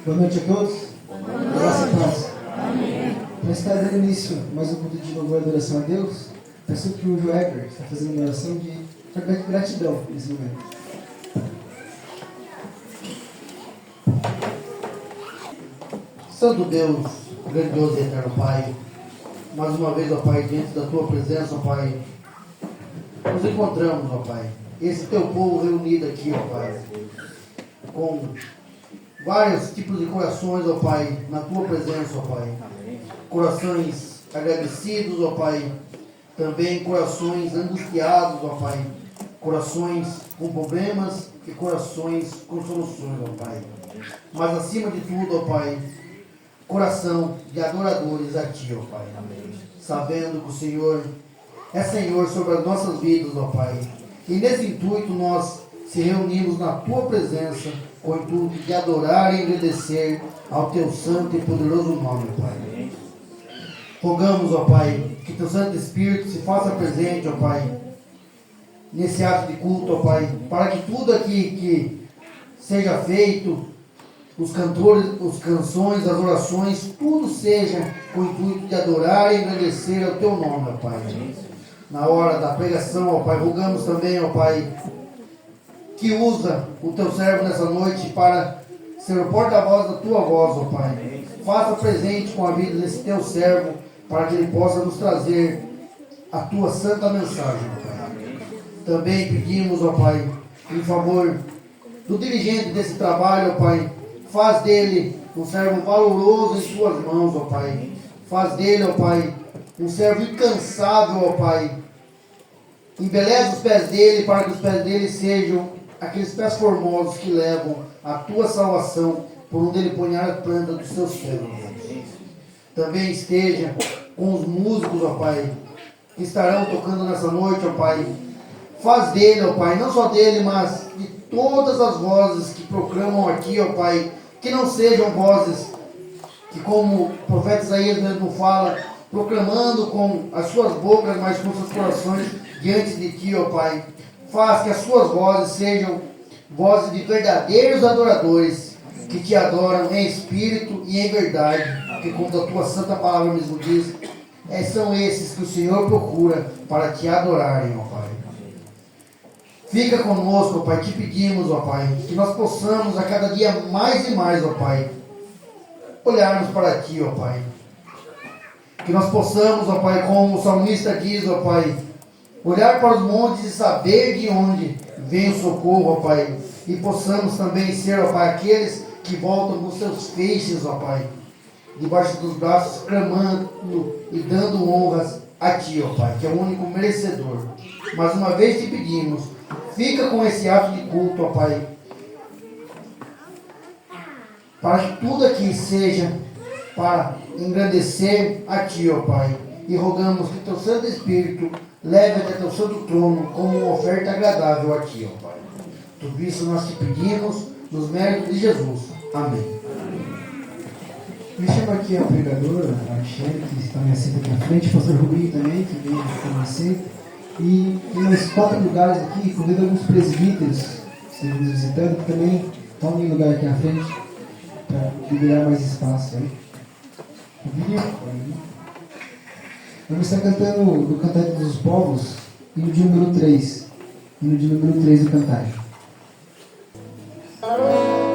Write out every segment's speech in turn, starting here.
Boa noite a todos. Graça e paz. Para estar dando início mais um culto de louvor e adoração a Deus, peço que o Joeber está fazendo uma oração de gratidão nesse momento. Santo Deus, grandioso e eterno Pai, mais uma vez, ó Pai, diante da Tua presença, ó Pai, nos encontramos, ó Pai, esse Teu povo reunido aqui, ó Pai, com vários tipos de corações, ó Pai, na Tua presença, ó Pai, corações agradecidos, ó Pai, também corações angustiados, ó Pai, corações com problemas e corações com soluções, ó Pai, mas acima de tudo, ó Pai, coração de adoradores a Ti, ó Pai. Amém. Sabendo que o Senhor é Senhor sobre as nossas vidas, ó Pai. E nesse intuito nós se reunimos na Tua presença com o intuito de adorar e agradecer ao Teu santo e poderoso nome, ó Pai. Amém. Rogamos, ó Pai, que Teu Santo Espírito se faça presente, ó Pai, nesse ato de culto, ó Pai, para que tudo aqui que seja feito, os cantores, as canções, as orações, tudo seja com o intuito de adorar e agradecer ao Teu nome, ó Pai. Na hora da pregação, ó Pai, rogamos também, ó Pai, que usa o Teu servo nessa noite para ser o porta-voz da Tua voz, ó Pai. Faça presente com a vida desse Teu servo, para que ele possa nos trazer a Tua santa mensagem, ó Pai. Também pedimos, ó Pai, em favor do dirigente desse trabalho, ó Pai, faz dele um servo valoroso em Tuas mãos, ó Pai. Faz dele, ó Pai, um servo incansável, ó Pai. Embeleza os pés dele para que os pés dele sejam aqueles pés formosos que levam a Tua salvação por onde ele ponhar a planta dos Teus pés, ó Deus. Também esteja com os músicos, ó Pai, que estarão tocando nessa noite, ó Pai. Faz dele, ó Pai, não só dele, mas de todas as vozes que proclamam aqui, ó Pai, que não sejam vozes que, como o profeta Isaías mesmo fala, proclamando com as suas bocas, mas com seus corações diante de Ti, ó Pai. Faz que as suas vozes sejam vozes de verdadeiros adoradores, que Te adoram em espírito e em verdade, que como a Tua santa palavra mesmo diz, são esses que o Senhor procura para Te adorarem, ó Pai. Fica conosco, ó Pai, te pedimos, ó Pai, que nós possamos a cada dia mais e mais, ó Pai, olharmos para Ti, ó Pai. Que nós possamos, ó Pai, como o salmista diz, ó Pai, olhar para os montes e saber de onde vem o socorro, ó Pai. E possamos também ser, ó Pai, aqueles que voltam com seus feixes, ó Pai, debaixo dos braços, clamando e dando honras a Ti, ó Pai, que é o único merecedor. Mais uma vez te pedimos, fica com esse ato de culto, ó Pai, para que tudo aqui seja para engrandecer a Ti, ó Pai. E rogamos que Teu Santo Espírito leve até Teu Santo Trono como uma oferta agradável a Ti, ó Pai. Tudo isso nós te pedimos nos méritos de Jesus. Amém. Me chama aqui a pregadora, a Michelle, que está me assenta aqui na frente, o pastor Rubinho também, que vem aqui na assenta. E tem mais 4 lugares aqui, convido alguns presbíteros que estão nos visitando, que também tomem lugar aqui na frente, para liberar mais espaço aí. Rubinho, vamos estar cantando do Cantário dos Povos, hino de número 3. Hino de número 3 do Cantário. Oh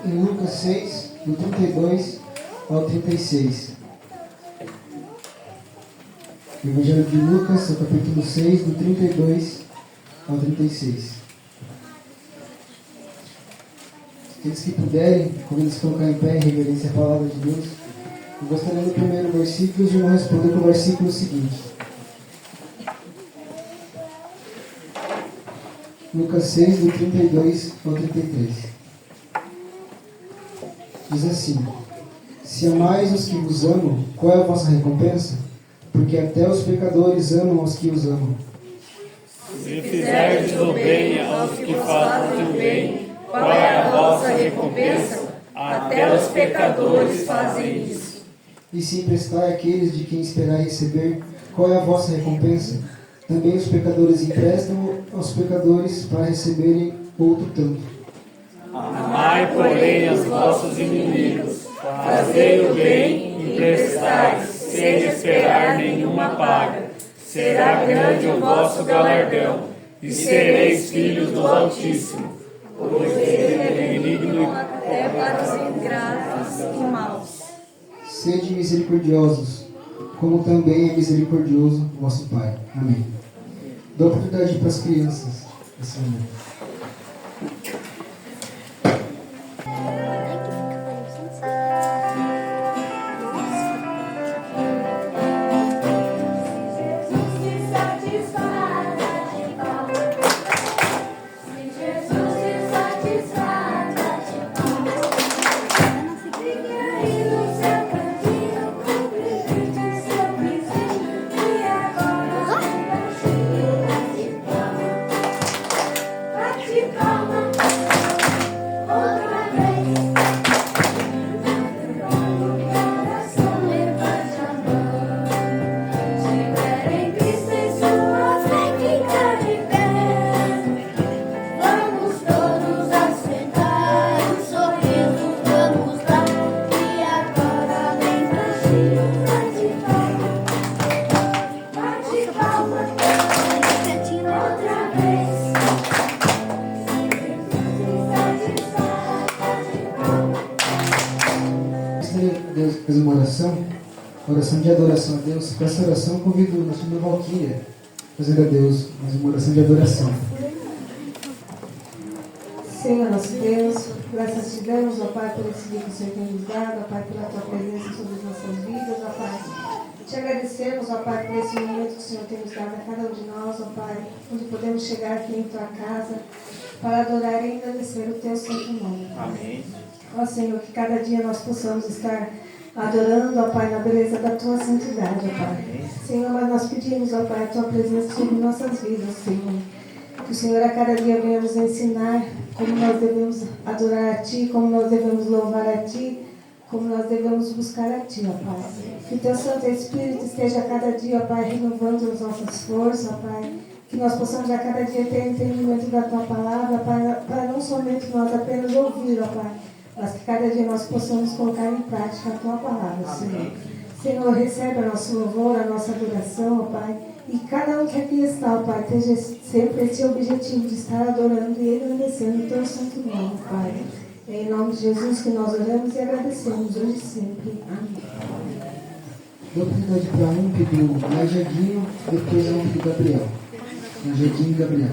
em Lucas 6, do 32 ao 36. Evangelho de Lucas, capítulo 6, do 32 ao 36. Aqueles que puderem, convido se colocar em pé em reverência à palavra de Deus. Eu gostaria do primeiro versículo e vou responder com o versículo seguinte. Lucas 6, do 32 ao 33. Diz assim: Se amais os que vos amam, qual é a vossa recompensa? Porque até os pecadores amam os que os amam. Se fizerdes o bem aos que fazem o bem, qual é a vossa recompensa? Até os pecadores fazem isso. E se emprestar àqueles de quem esperai receber, qual é a vossa recompensa? Também os pecadores emprestam aos pecadores para receberem outro tanto. Amai, porém, os vossos inimigos, fazei o bem e prestai, sem esperar nenhuma paga. Será grande o vosso galardão, e sereis filhos do Altíssimo, pois ele é benigno até para os ingratos e maus. Sede misericordiosos, como também é misericordioso vosso Pai. Amém. Dá oportunidade para as crianças esse momento. Deus fez uma oração de adoração a Deus. Com essa oração convido a nossa irmã Valquíria a fazer a Deus mais uma oração de adoração. Senhor nosso Deus, graças te damos, ó Pai, por esse dia que o Senhor tem nos dado, ó Pai, pela tua presença sobre as nossas vidas, ó Pai. Te agradecemos, ó Pai, por esse momento que o Senhor tem nos dado a cada um de nós, ó Pai, onde podemos chegar aqui em tua casa para adorar e agradecer o teu santo nome. Amém. Ó Senhor, que cada dia nós possamos estar adorando, ó Pai, na beleza da tua santidade, ó Pai. Senhor, mas nós pedimos, ó Pai, a tua presença sobre nossas vidas, Senhor. Que o Senhor a cada dia venha nos ensinar como nós devemos adorar a Ti, como nós devemos louvar a Ti, como nós devemos buscar a Ti, ó Pai. Que o Teu Santo Espírito esteja a cada dia, ó Pai, renovando as nossas forças, ó Pai. Que nós possamos a cada dia ter entendimento da Tua palavra, para não somente nós apenas ouvir, ó Pai, mas que cada dia nós possamos colocar em prática a Tua palavra, Senhor. Senhor, recebe o nosso louvor, a nossa adoração, ó Pai. E cada um que aqui está, ó Pai, tenha sempre esse objetivo de estar adorando e engrandecendo o Teu santo nome, Pai. É em nome de Jesus que nós oramos e agradecemos hoje e sempre. Amém. Dou oportunidade para um pedido Najadinho, depois um do Gabriel. Najadinho e Gabriel.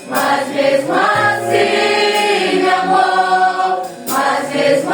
Mas mesmo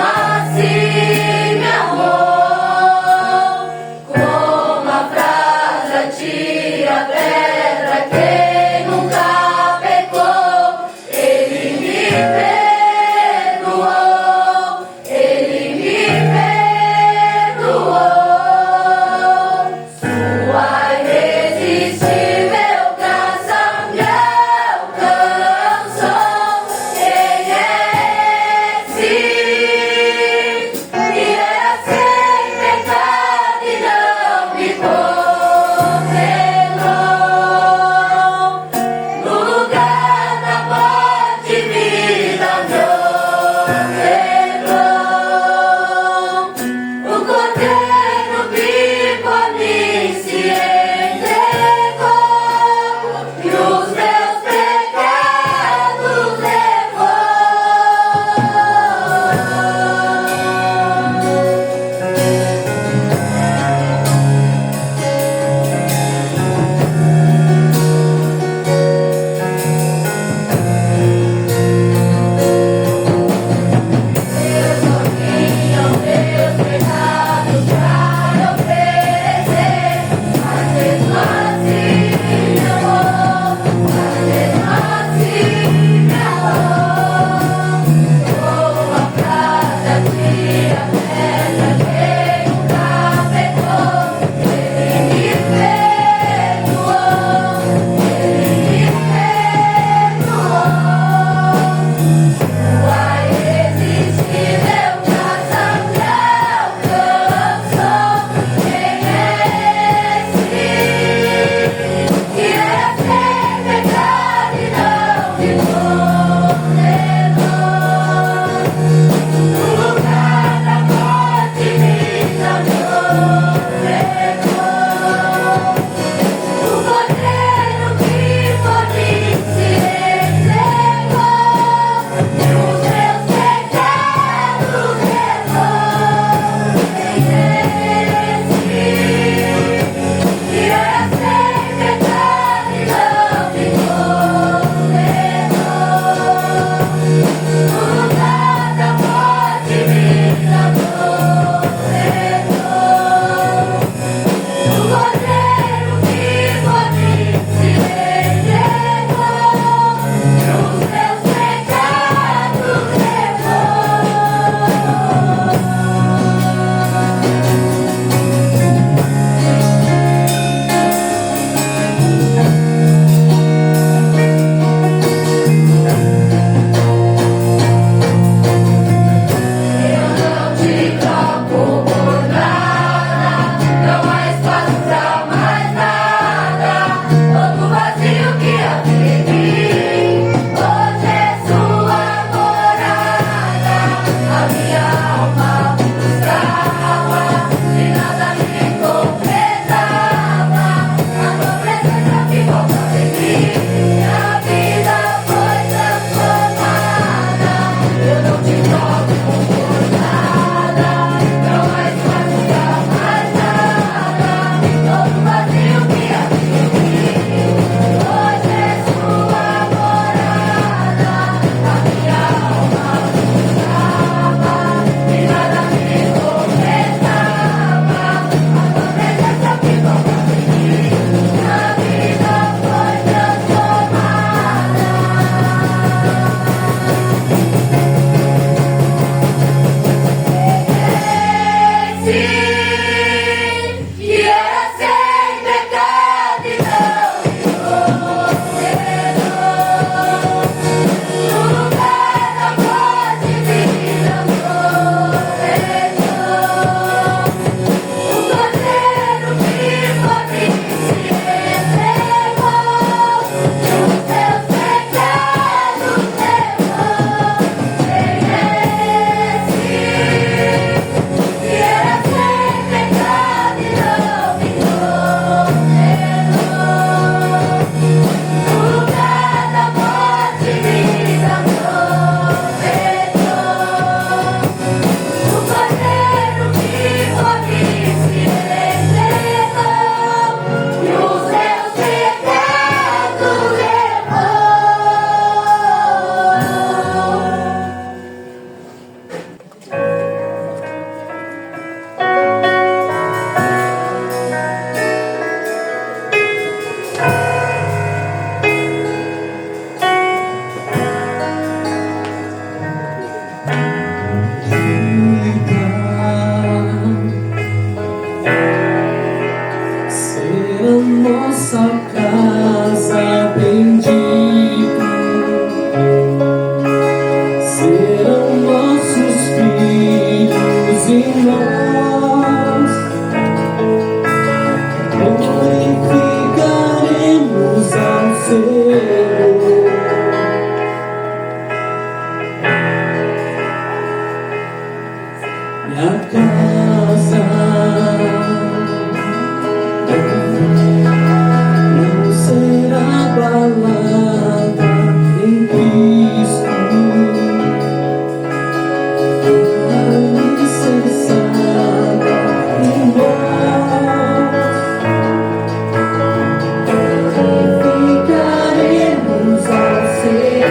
minha casa não será abalada em Cristo. Alicerçada em vós, ficaremos ao ser.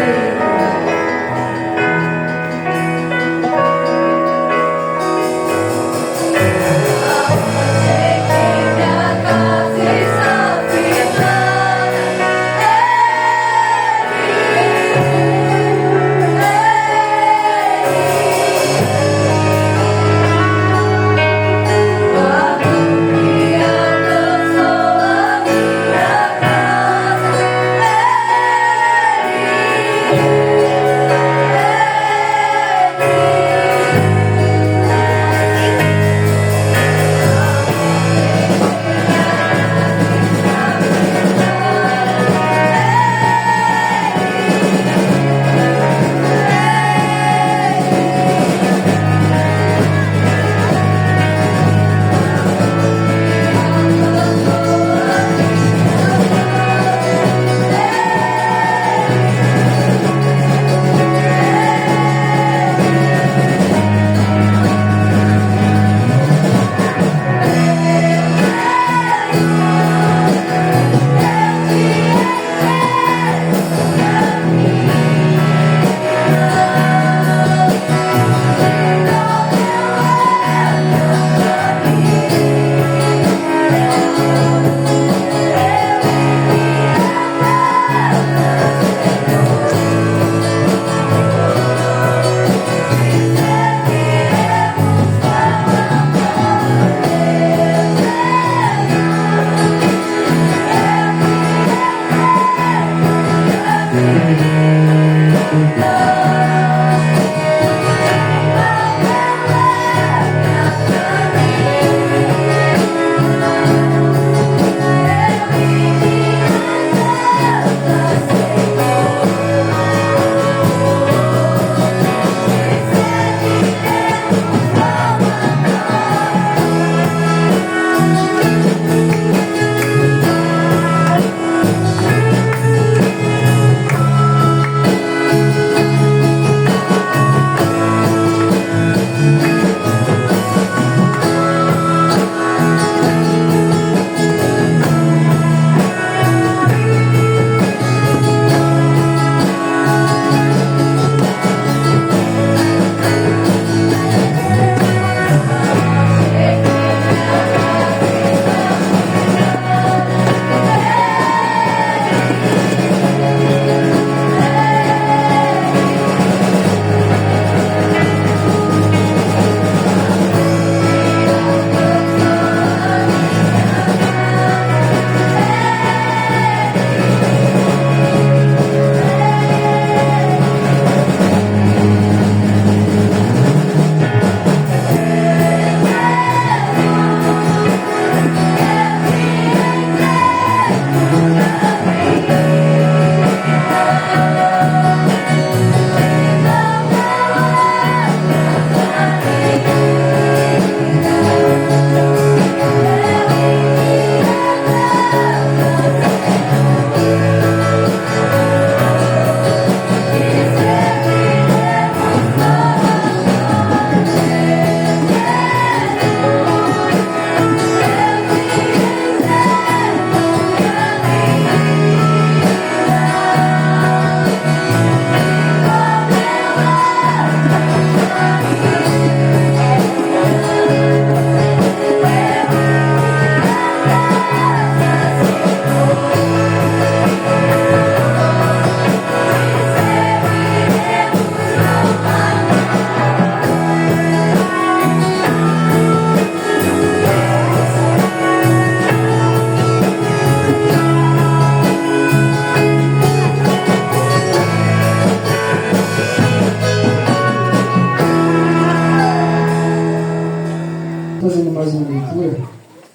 Fazendo mais uma leitura,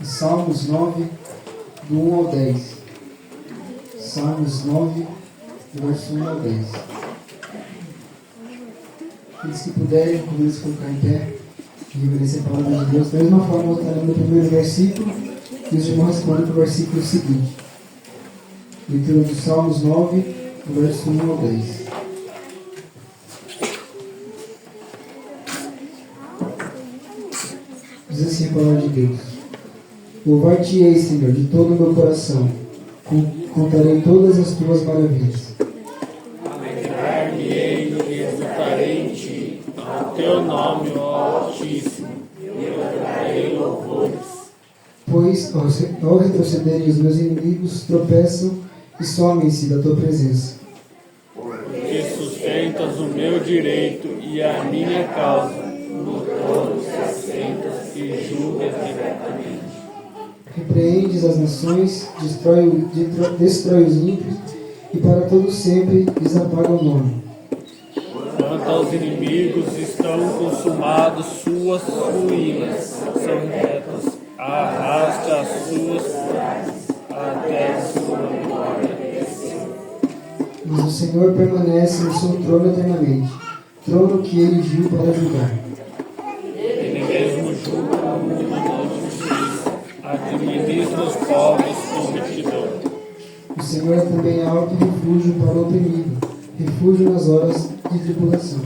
Salmos 9, do 1 ao 10. Salmos 9, do verso 1 ao 10. Aqueles que puderem, convido-se a colocar em pé. de obedecer a palavra de Deus. Da mesma forma, eu estarei no primeiro versículo e os irmãos respondem para o versículo seguinte. Leitura dos Salmos 9, verso 1 ao 10. Diz assim a palavra de Deus: Louvar-te-ei, Senhor, de todo o meu coração, contarei todas as tuas maravilhas. Alegrar-me-ei e exultarei em ti, ao teu nome, ó Altíssimo, eu darei louvores. Pois, ao retrocederem os meus inimigos, tropeçam e somem-se da tua presença. Porque sustentas o meu direito e a minha causa, no trono te assentas e julgas diretamente. Repreendes as nações, destrói os ímpios, e para todo sempre lhes apaga o nome. Quanto aos inimigos, estão consumados suas ruínas, são retas, arraste as suas cidades, até a sua glória. Mas o Senhor permanece no seu trono eternamente, trono que ele erigiu para julgar. Ele mesmo julga o mundo com justiça, administra os povos com retidão. O Senhor é também alto refúgio para o oprimido, refúgio nas horas de tribulação.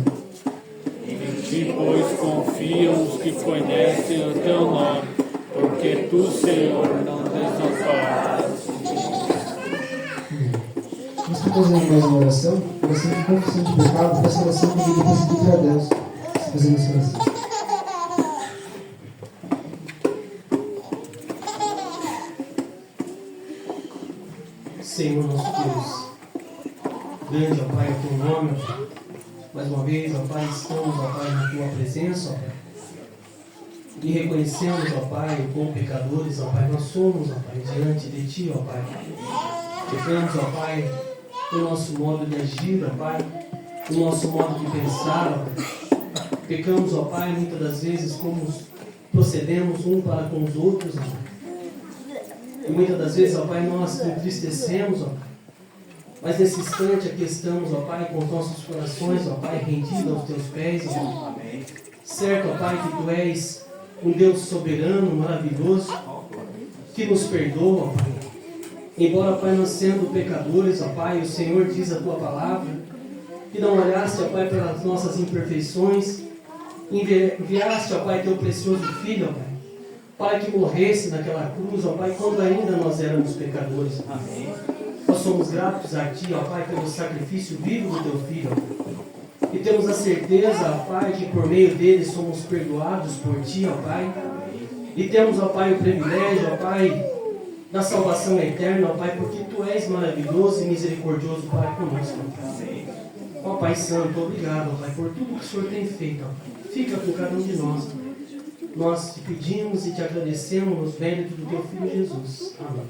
Em ti, pois, confiam os que conhecem o teu nome, porque tu, Senhor, não desamparas. Nós estamos fazendo mais uma oração de confissão de pecado. Essa oração que eu vou pedir para Deus, fazendo essa oração. Senhor nosso Deus, grande, ó Pai, o teu nome, ó Pai. Mais uma vez, ó Pai, estamos, ó Pai, na tua presença, ó Pai. E reconhecemos, ó Pai, como pecadores, ó Pai, nós somos, ó Pai, diante de Ti, ó Pai. Pecamos, ó Pai, o nosso modo de agir, ó Pai, o nosso modo de pensar, ó Pai. Pecamos, ó Pai, muitas das vezes como procedemos um para com os outros, ó Pai. E muitas das vezes, ó Pai, nós entristecemos, ó Pai. Mas nesse instante aqui estamos, ó Pai, com os nossos corações, ó Pai, rendidos aos Teus pés, ó Pai. Certo, ó Pai, que Tu és um Deus soberano, maravilhoso, que nos perdoa, ó Pai. Embora, Pai, nós sendo pecadores, ó Pai, o Senhor diz a Tua palavra, que não olhaste, ó Pai, pelas nossas imperfeições, enviaste, ó Pai, Teu precioso Filho, ó Pai, para que morresse naquela cruz, ó Pai, quando ainda nós éramos pecadores. Amém. Nós somos gratos a Ti, ó Pai, pelo sacrifício vivo do Teu Filho, ó Pai. E temos a certeza, ó Pai, que por meio dele somos perdoados por Ti, ó Pai. E temos, ó Pai, o privilégio, ó Pai, da salvação eterna, ó Pai, porque Tu és maravilhoso e misericordioso para conosco, ó Pai. Ó Pai Santo, obrigado, ó Pai, por tudo que o Senhor tem feito, ó Pai. Fica com cada um de nós, ó Pai. Nós te pedimos e te agradecemos nos méritos do Teu Filho Jesus. Amém.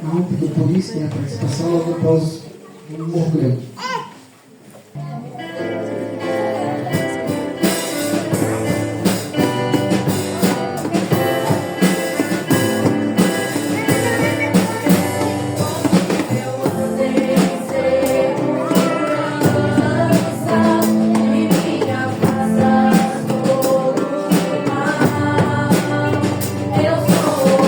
Vamos pedir por isso, tem a participação logo após o Morro Grande. Eu sou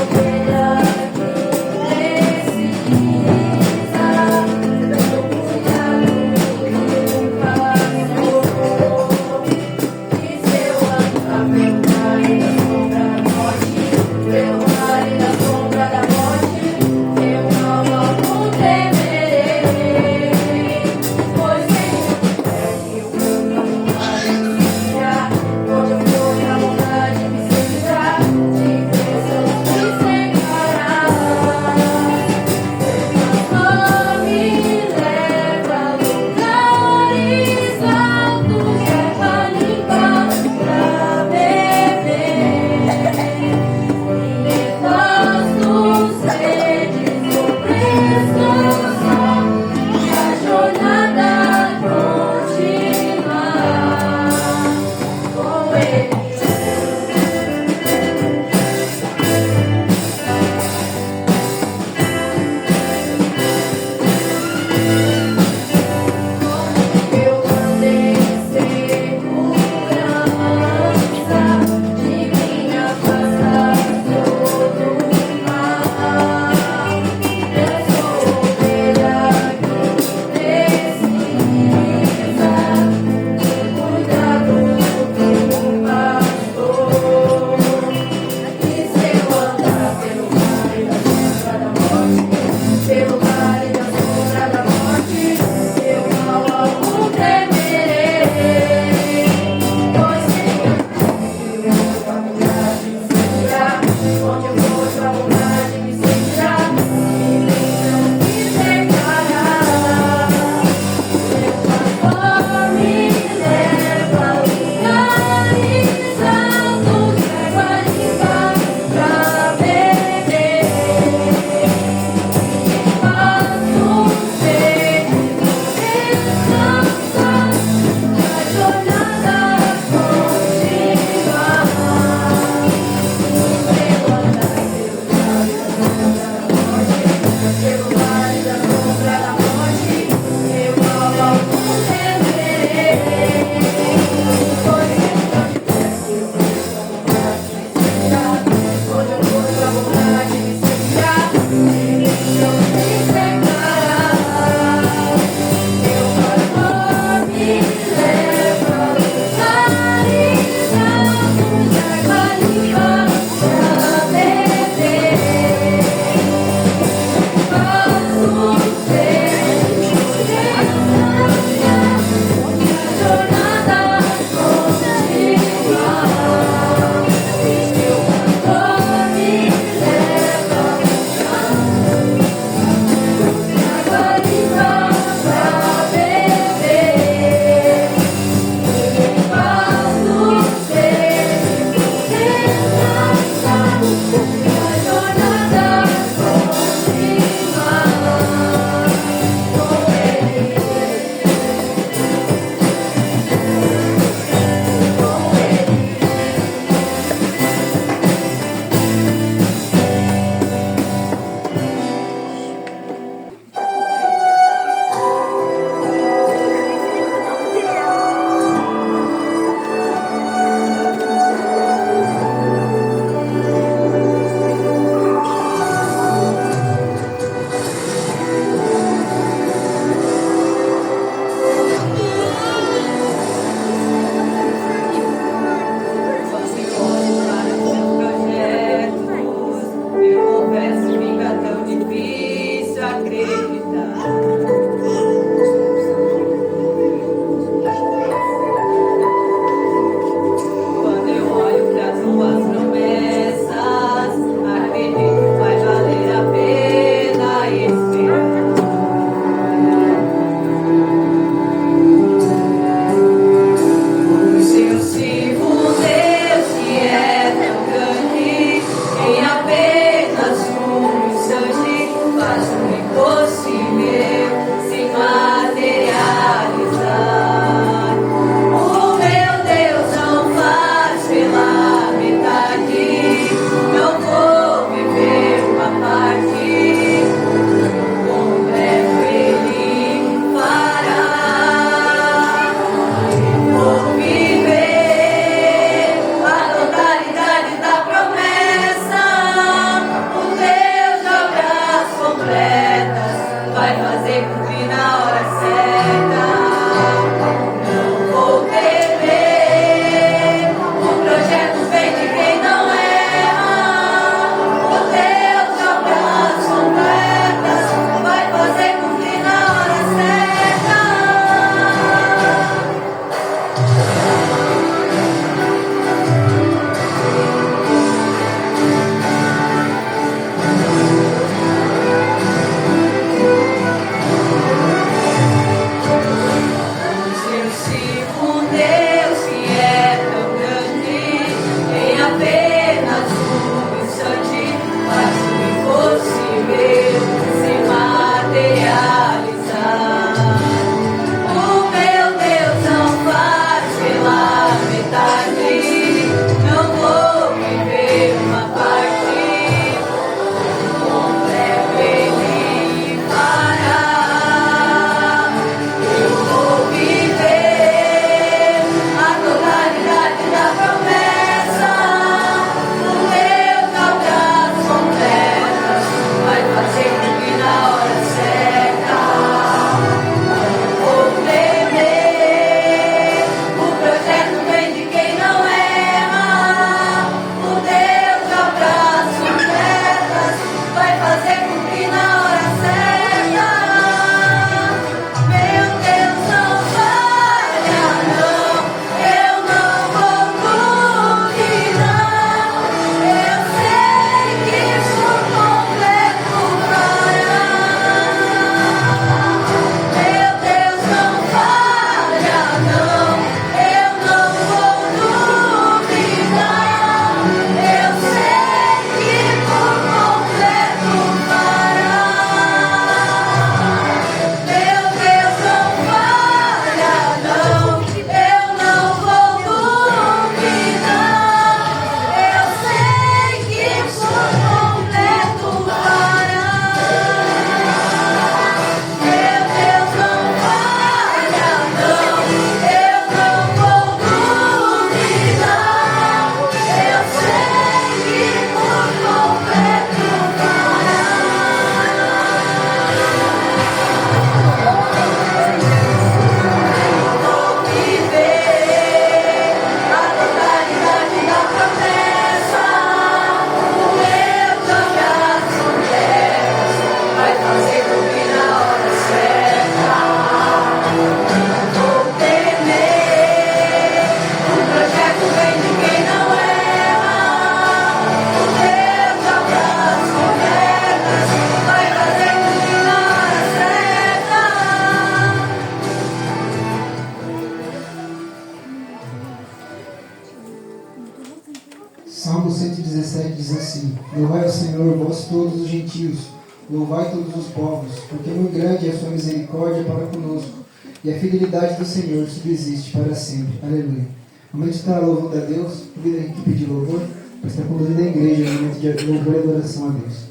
Salmo 117 diz assim: Louvai ao Senhor, vós todos os gentios, louvai todos os povos, porque muito grande é a sua misericórdia para conosco, e a fidelidade do Senhor subsiste para sempre. Aleluia. No momento de estar louvando a Deus, convido a equipe de louvor para estar conduzindo a igreja no momento de louvor e adoração a Deus.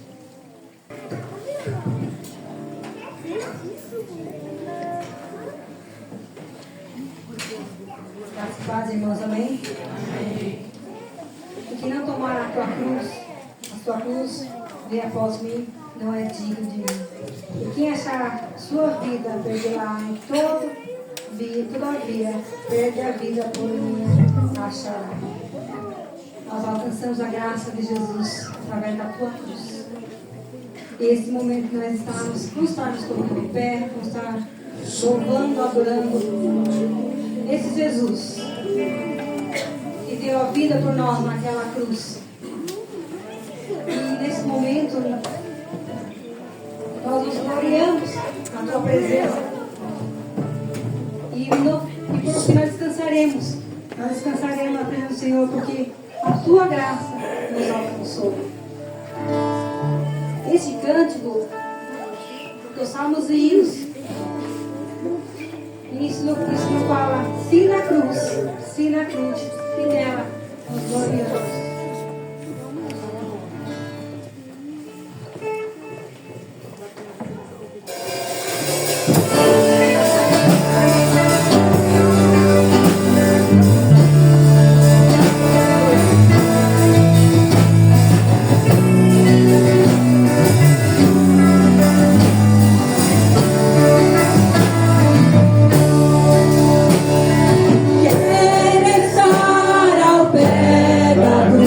Graças a Deus, irmãos, amém? Amém. O que não tomar a sua cruz, vem após mim, não é digno de mim. E quem achar sua vida, perderá em todavia, perde a vida por mim, achará. Nós alcançamos a graça de Jesus através da tua cruz. E esse momento nós estamos, não estarmos colocando em pé, não estar louvando, adorando esse Jesus que deu a vida por nós naquela cruz. E nesse momento nós nos gloriamos na tua presença. E por fim nós descansaremos. Nós descansaremos na presença do Senhor, porque a tua graça nos alcançou. Este cântico, que os salmos e hinos, isso não fala sim na cruz, e nela nos gloriamos. Quero estar ao pé da cruz.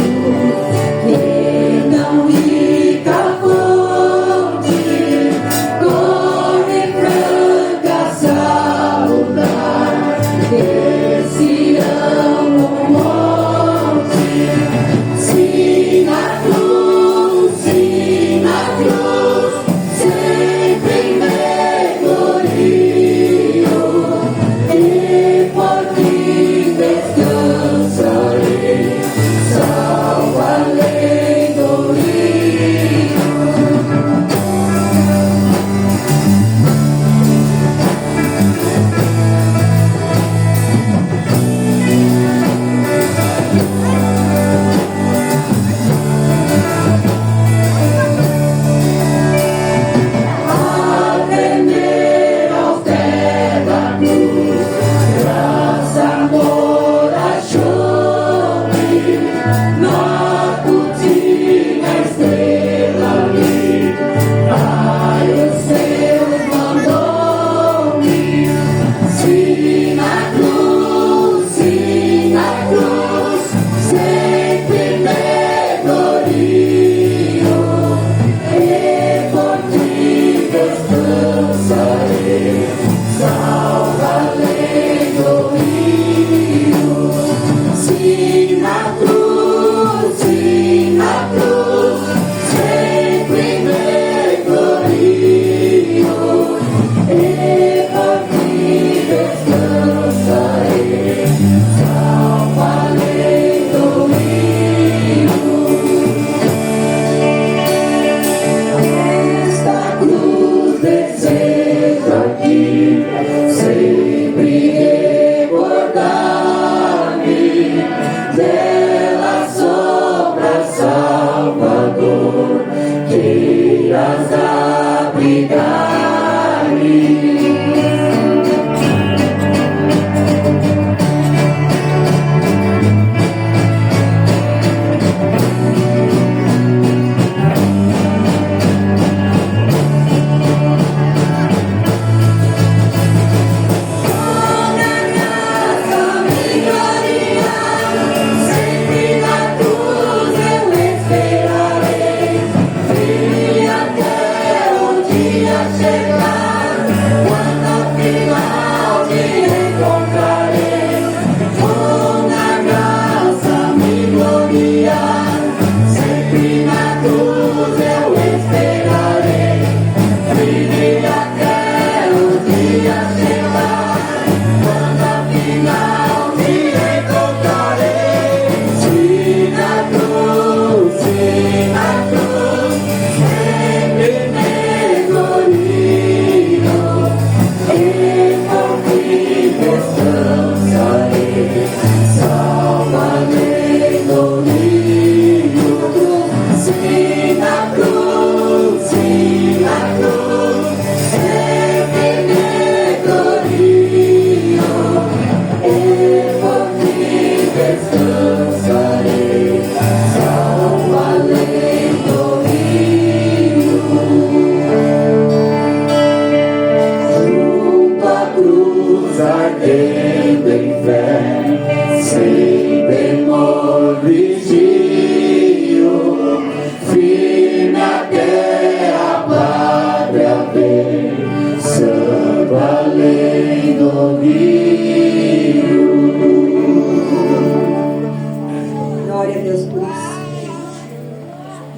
Glória a Deus por isso.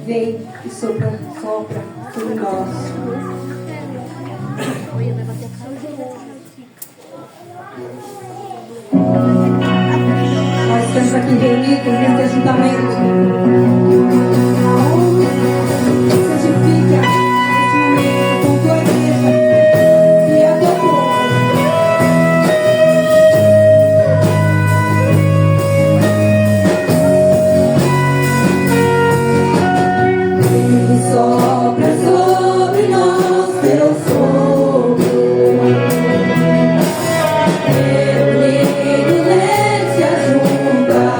Vem e sopra sobre nós. Nós estamos aqui reunidos nesse ajuntamento. Aonde santifica esse momento com tua igreja e a teu povo. Sopra sobre nós teu sopro, reunido nesse ajuntamento.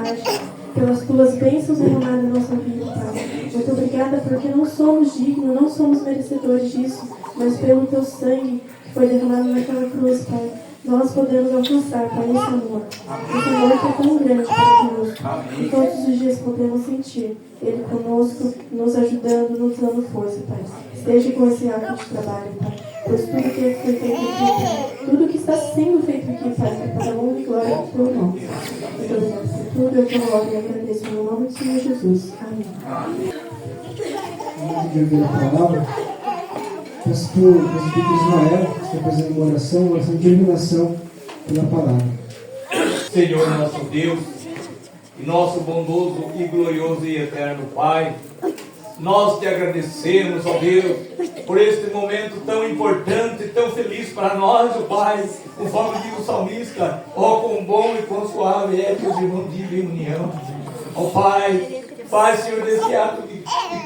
eternidade, pelas tuas bênçãos derramadas na nossa vida, Pai. Muito obrigada porque não somos dignos, não somos merecedores disso, mas pelo teu sangue que foi derramado naquela cruz, Pai, nós podemos alcançar, Pai, esse amor. Esse amor que é tão grande para conosco. E todos os dias podemos sentir Ele conosco, nos ajudando, nos dando força, Pai. Esteja com esse ato de trabalho, Pai. Pois tudo que foi feito aqui, Pai, tudo que está sendo feito aqui, Pai, é para a honra e glória do teu nome. Muito obrigada por tudo, eu te louvo e agradeço no nome do Senhor Jesus. Amém. Antes de ouvir a palavra, peço para o presbítero Ismael, que está fazendo uma oração de iluminação pela palavra. Senhor nosso Deus, e nosso bondoso e glorioso e eterno Pai, nós te agradecemos, ó Deus, por este momento tão importante e tão feliz para nós, ó Pai, conforme diz o salmista, ó quão bom e quão suave é que os irmãos vivem em união. Ó Pai, faz, Senhor, desse ato de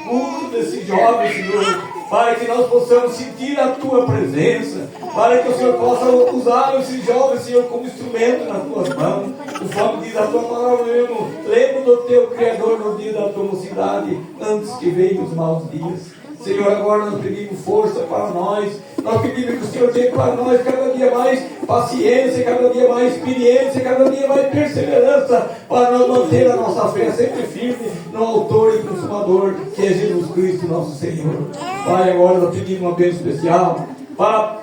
culto desse jovem, Senhor, para que nós possamos sentir a Tua presença, para que o Senhor possa usar esse jovem, Senhor, como instrumento nas Tuas mãos, conforme diz a Tua palavra mesmo. Lembra do Teu Criador no dia da Tua mocidade, antes que venham os maus dias. Senhor, agora nós pedimos força para nós pedimos que o Senhor dê para nós cada dia mais paciência, cada dia mais experiência, cada dia mais perseverança, para nós manter a nossa fé sempre firme no autor e consumador, que é Jesus Cristo, nosso Senhor. Pai, agora nós pedimos uma bênção especial para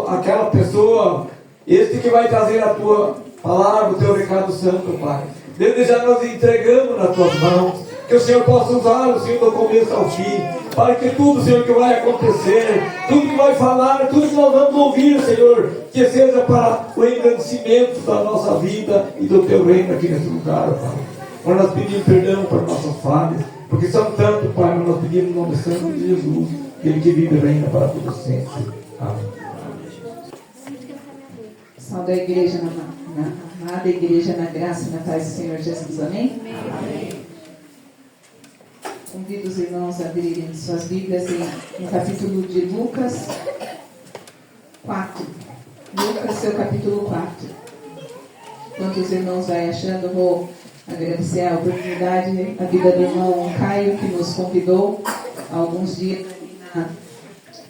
aquela pessoa, este que vai trazer a Tua palavra, o Teu recado santo, Pai. Desde já nós entregamos nas Tuas mãos, que o Senhor possa usá-lo, Senhor, do começo ao fim, para que tudo, Senhor, que vai acontecer, tudo que vai falar, tudo que nós vamos ouvir, Senhor, que seja para o engrandecimento da nossa vida e do Teu reino aqui nesse lugar, Pai. Mas nós pedimos perdão para nossas falhas, porque são tanto, Pai, mas nós pedimos no nome santo de Jesus, Ele que vive e reina para todo sempre. Amém. Salve a igreja, amada igreja, na graça e na paz do Senhor Jesus. Amém? Amém. Convido os irmãos a abrirem suas Bíblias no capítulo de Lucas 4. Lucas, seu capítulo 4. Enquanto os irmãos vão achando, vou agradecer a oportunidade, a vida do irmão Caio, que nos convidou há alguns dias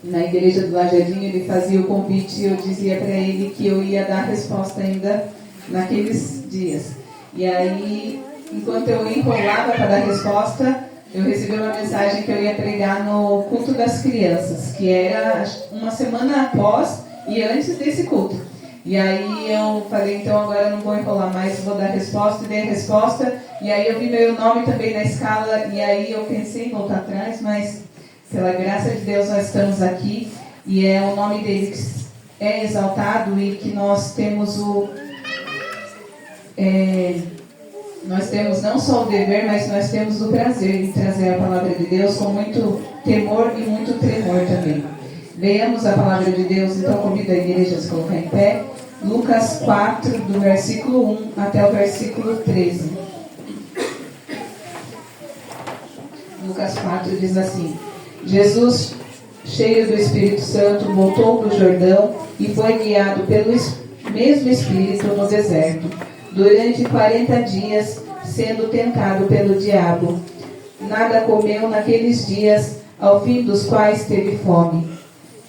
na igreja do Lajadinho. Ele fazia o convite e eu dizia para ele que eu ia dar resposta ainda naqueles dias. E aí, enquanto eu enrolava para dar resposta, eu recebi uma mensagem que eu ia pregar no culto das crianças, que era uma semana após e antes desse culto. E aí eu falei, então agora eu não vou enrolar mais, vou dar resposta, e dei a resposta. E aí eu vi meu nome também na escala, e aí eu pensei em voltar atrás, mas pela graça de Deus nós estamos aqui, e é o nome dele que é exaltado, e que nós temos nós temos não só o dever, mas nós temos o prazer de trazer a palavra de Deus com muito temor e muito tremor também. Leamos a palavra de Deus, então convido a igreja a se colocar em pé. Lucas 4, do versículo 1 até o versículo 13. Lucas 4 diz assim: Jesus, cheio do Espírito Santo, voltou do Jordão e foi guiado pelo mesmo Espírito no deserto, durante 40 dias, sendo tentado pelo diabo. Nada comeu naqueles dias, ao fim dos quais teve fome.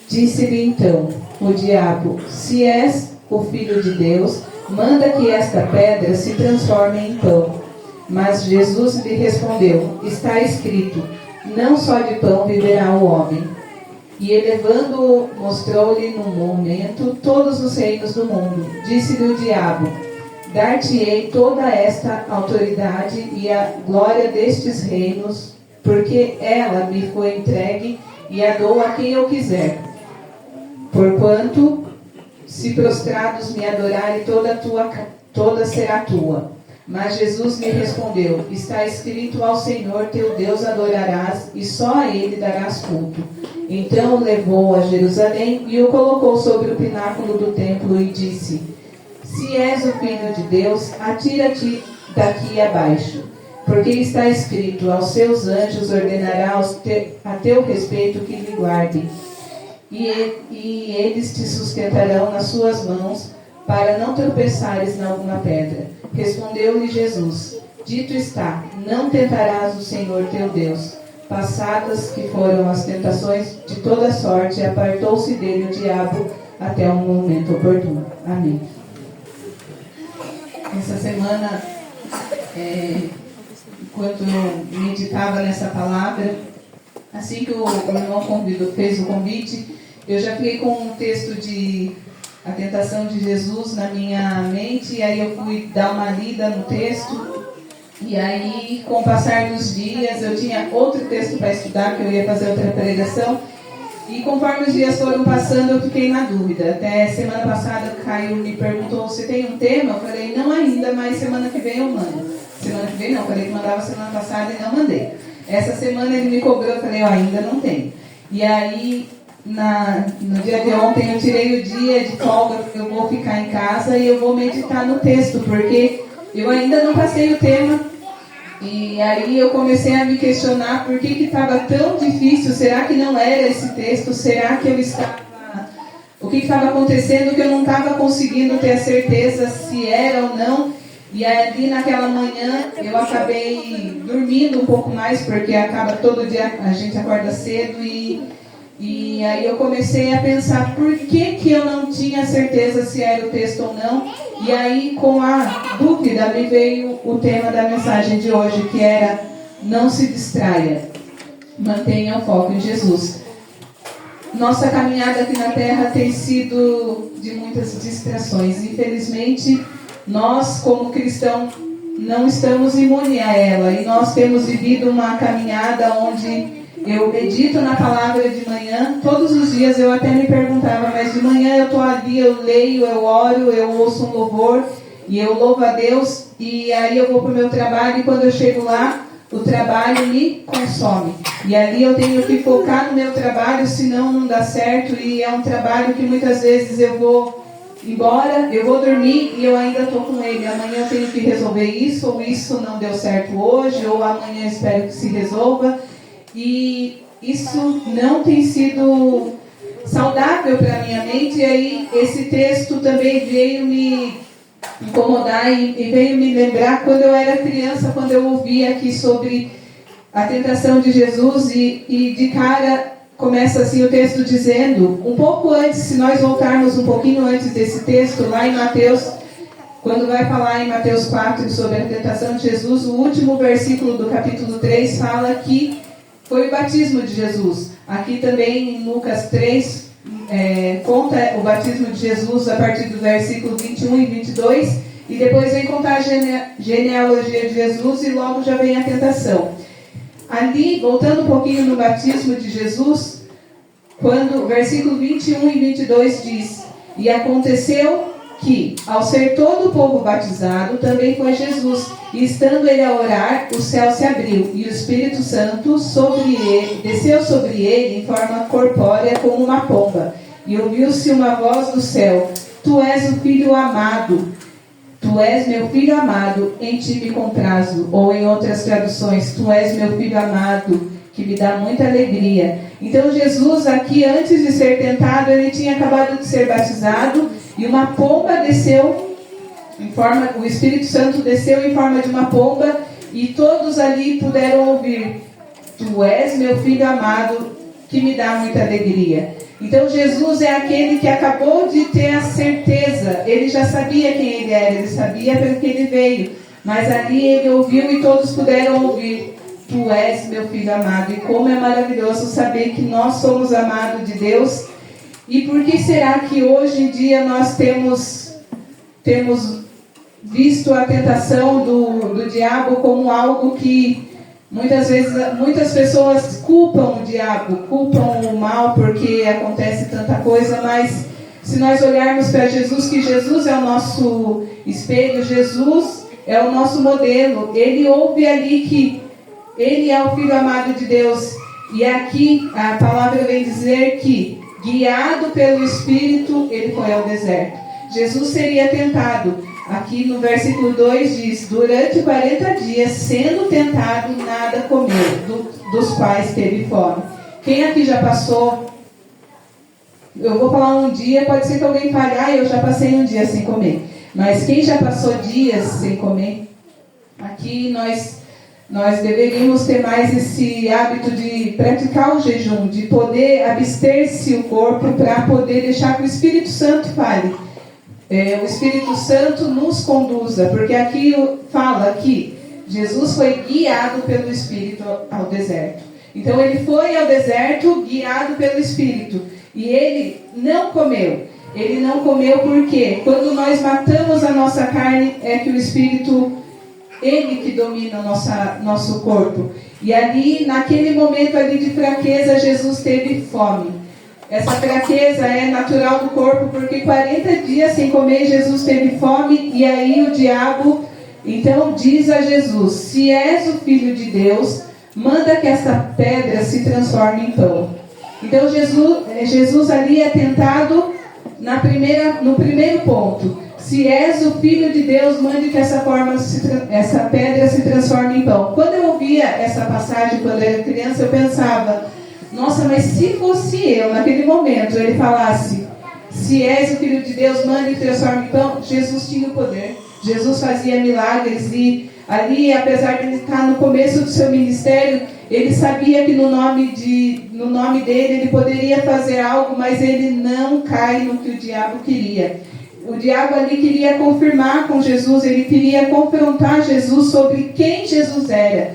Disse-lhe então o diabo: se és o Filho de Deus, manda que esta pedra se transforme em pão. Mas Jesus lhe respondeu: está escrito, não só de pão viverá o homem. E elevando-o, mostrou-lhe num momento todos os reinos do mundo. Disse-lhe o diabo: dar-te-ei toda esta autoridade e a glória destes reinos, porque ela me foi entregue e a dou a quem eu quiser. Porquanto, se prostrados me adorarem, toda será tua. Mas Jesus lhe respondeu: está escrito, ao Senhor teu Deus adorarás, e só a Ele darás culto. Então o levou a Jerusalém e o colocou sobre o pináculo do templo e disse: se és o Filho de Deus, atira-te daqui abaixo, porque está escrito, aos seus anjos ordenará a teu respeito que lhe guardem, e eles te sustentarão nas suas mãos, para não tropeçares na alguma pedra. Respondeu-lhe Jesus: dito está, não tentarás o Senhor teu Deus. Passadas que foram as tentações de toda sorte, apartou-se dele o diabo até o momento oportuno. Amém. Essa semana, enquanto eu meditava nessa palavra, assim que o irmão fez o convite, eu já fiquei com um texto de A Tentação de Jesus na minha mente, e aí eu fui dar uma lida no texto. E aí, com o passar dos dias, eu tinha outro texto para estudar, que eu ia fazer outra pregação. E conforme os dias foram passando, eu fiquei na dúvida. Até semana passada, o Caio me perguntou se tem um tema. Eu falei, não ainda, mas semana que vem eu mando. Semana que vem não, eu falei que mandava semana passada e não mandei. Essa semana ele me cobrou, eu falei, ainda não tenho. E aí, no dia de ontem, eu tirei o dia de folga, porque eu vou ficar em casa e eu vou meditar no texto, porque eu ainda não passei o tema. E aí eu comecei a me questionar por que estava tão difícil. Será que não era esse texto? Será que eu estava... O que estava acontecendo que eu não estava conseguindo ter a certeza se era ou não? E ali naquela manhã eu acabei dormindo um pouco mais, porque acaba todo dia, a gente acorda cedo, e aí eu comecei a pensar por que eu não tinha certeza se era o texto ou não. E aí, com a dúvida, me veio o tema da mensagem de hoje, que era: não se distraia, mantenha o foco em Jesus. Nossa caminhada aqui na Terra tem sido de muitas distrações. Infelizmente, nós, como cristãos, não estamos imunes a ela. E nós temos vivido uma caminhada onde eu medito na palavra de manhã. Todos os dias eu até me perguntava, mas de manhã eu estou ali, eu leio, eu oro, eu ouço um louvor e eu louvo a Deus. E aí eu vou para o meu trabalho, e quando eu chego lá, o trabalho me consome. E ali eu tenho que focar no meu trabalho, senão não dá certo. E é um trabalho que muitas vezes eu vou embora, eu vou dormir e eu ainda estou com ele. Amanhã eu tenho que resolver isso, ou isso não deu certo hoje, ou amanhã eu espero que se resolva. E isso não tem sido saudável para a minha mente. E aí esse texto também veio me incomodar e veio me lembrar quando eu era criança, quando eu ouvia aqui sobre a tentação de Jesus, e de cara começa assim o texto dizendo, um pouco antes, se nós voltarmos um pouquinho antes desse texto, lá em Mateus, quando vai falar em Mateus 4 sobre a tentação de Jesus, o último versículo do capítulo 3 fala que foi o batismo de Jesus. Aqui também em Lucas 3, conta o batismo de Jesus a partir do versículo 21 e 22, e depois vem contar a genealogia de Jesus, e logo já vem a tentação. Ali, voltando um pouquinho no batismo de Jesus, quando o versículo 21 e 22 diz: e aconteceu que, ao ser todo o povo batizado, também foi Jesus. E estando ele a orar, o céu se abriu, e o Espírito Santo desceu sobre ele em forma corpórea como uma pomba. E ouviu-se uma voz do céu: tu és o Filho amado, tu és meu Filho amado, em ti me comprazo. Ou em outras traduções, tu és meu Filho amado, que me dá muita alegria. Então Jesus aqui, antes de ser tentado, ele tinha acabado de ser batizado, e uma pomba desceu o Espírito Santo desceu em forma de uma pomba, e todos ali puderam ouvir: tu és meu Filho amado, que me dá muita alegria. Então Jesus é aquele que acabou de ter a certeza. Ele já sabia quem ele era, ele sabia pelo que ele veio, mas ali ele ouviu e todos puderam ouvir: tu és meu Filho amado. E como é maravilhoso saber que nós somos amados de Deus. E por que será que hoje em dia nós temos visto a tentação do diabo como algo que muitas vezes muitas pessoas culpam o diabo, culpam o mal porque acontece tanta coisa, mas se nós olharmos para Jesus, que Jesus é o nosso espelho, Jesus é o nosso modelo, ele ouve ali que ele é o Filho amado de Deus, e aqui a palavra vem dizer que, guiado pelo Espírito, ele foi ao deserto. Jesus seria tentado. Aqui no versículo 2 diz: durante 40 dias, sendo tentado, nada comeu, dos quais teve fome. Quem aqui já passou Eu vou falar um dia, pode ser que alguém fale, eu já passei um dia sem comer. Mas quem já passou dias sem comer, aqui nós deveríamos ter mais esse hábito de praticar o jejum, de poder abster-se o corpo para poder deixar que o Espírito Santo fale. O Espírito Santo nos conduza, porque aqui fala que Jesus foi guiado pelo Espírito ao deserto. Então ele foi ao deserto guiado pelo Espírito e ele não comeu. Ele não comeu porque quando nós matamos a nossa carne é que o Espírito, ele que domina o nosso corpo. E ali, naquele momento ali de fraqueza, Jesus teve fome. Essa fraqueza é natural do corpo, porque 40 dias sem comer, Jesus teve fome. E aí o diabo, então, diz a Jesus: se és o Filho de Deus, manda que essa pedra se transforme em pão. Então Jesus ali é tentado no primeiro ponto. Se és o Filho de Deus, mande que essa pedra se transforme em pão. Quando eu ouvia essa passagem, quando eu era criança, eu pensava, nossa, mas se fosse eu, naquele momento, ele falasse, se és o Filho de Deus, mande que transforme em pão, Jesus tinha o poder. Jesus fazia milagres e ali, apesar de ele estar no começo do seu ministério, ele sabia que no nome dele ele poderia fazer algo, mas ele não cai no que o diabo queria. O diabo ali queria confirmar com Jesus, ele queria confrontar Jesus sobre quem Jesus era.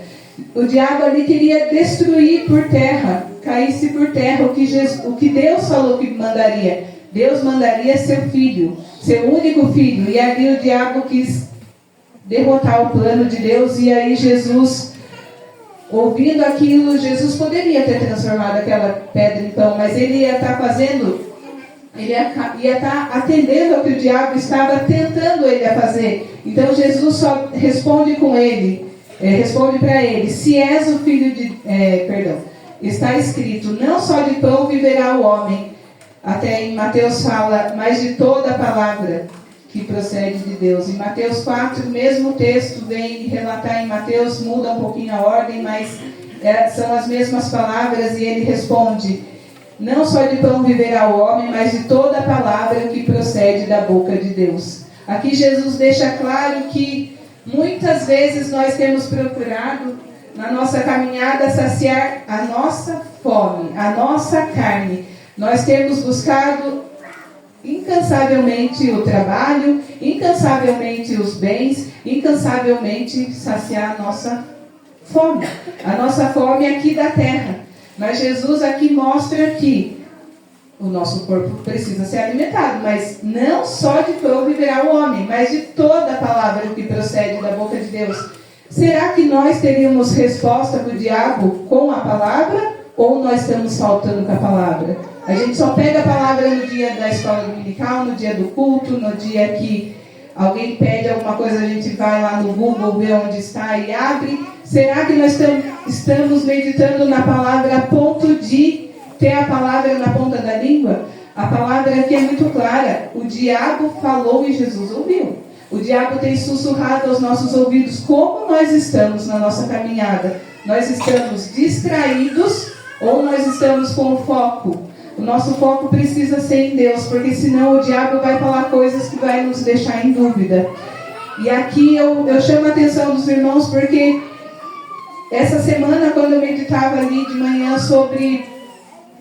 O diabo ali queria destruir por terra, caísse por terra o que Deus falou que mandaria. Deus mandaria seu filho, seu único filho. E ali o diabo quis derrotar o plano de Deus. E aí Jesus, ouvindo aquilo, Jesus poderia ter transformado aquela pedra em pão, mas ele ia estar ia estar atendendo ao que o diabo estava tentando ele a fazer. Então Jesus só responde responde para ele, se és o filho de... está escrito, não só de pão viverá o homem. Até em Mateus fala, mas de toda a palavra que procede de Deus. Em Mateus 4, o mesmo texto vem relatar em Mateus, muda um pouquinho a ordem, mas são as mesmas palavras, e ele responde, não só de pão viverá o homem, mas de toda a palavra que procede da boca de Deus. Aqui Jesus deixa claro que muitas vezes nós temos procurado, na nossa caminhada, saciar a nossa fome, a nossa carne. Nós temos buscado incansavelmente o trabalho, incansavelmente os bens, incansavelmente saciar a nossa fome aqui da terra. Mas Jesus aqui mostra que o nosso corpo precisa ser alimentado, mas não só de pão viverá o homem, mas de toda a palavra que procede da boca de Deus. Será que nós teríamos resposta para o diabo com a palavra, ou nós estamos faltando com a palavra? A gente só pega a palavra no dia da escola dominical, no dia do culto, no dia que alguém pede alguma coisa, a gente vai lá no Google, vê onde está e abre. Será que nós estamos meditando na palavra a ponto de ter a palavra na ponta da língua? A palavra aqui é muito clara. O diabo falou e Jesus ouviu. O diabo tem sussurrado aos nossos ouvidos. Como nós estamos na nossa caminhada? Nós estamos distraídos ou nós estamos com foco? O nosso foco precisa ser em Deus, porque senão o diabo vai falar coisas que vai nos deixar em dúvida. E aqui eu chamo a atenção dos irmãos, porque essa semana, quando eu meditava ali de manhã sobre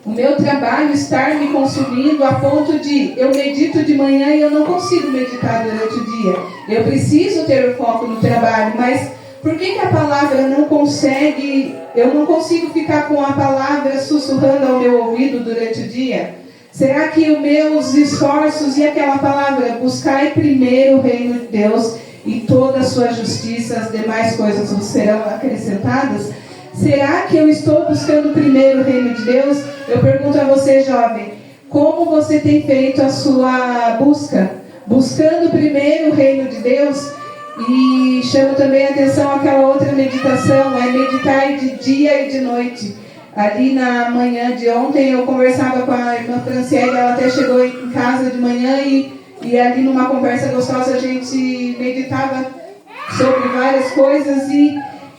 o meu trabalho estar me consumindo a ponto de eu medito de manhã e eu não consigo meditar durante o dia. Eu preciso ter o foco no trabalho, mas por que a palavra não consegue, eu não consigo ficar com a palavra sussurrando ao meu ouvido durante o dia? Será que os meus esforços e aquela palavra, buscai primeiro o reino de Deus e toda a sua justiça, as demais coisas vos serão acrescentadas? Será que eu estou buscando primeiro o reino de Deus? Eu pergunto a você, jovem, como você tem feito a sua busca? Buscando primeiro o reino de Deus? E chamo também a atenção àquela outra meditação, é meditar de dia e de noite. Ali na manhã de ontem eu conversava com a irmã Franciele, ela até chegou em casa de manhã e ali numa conversa gostosa a gente meditava sobre várias coisas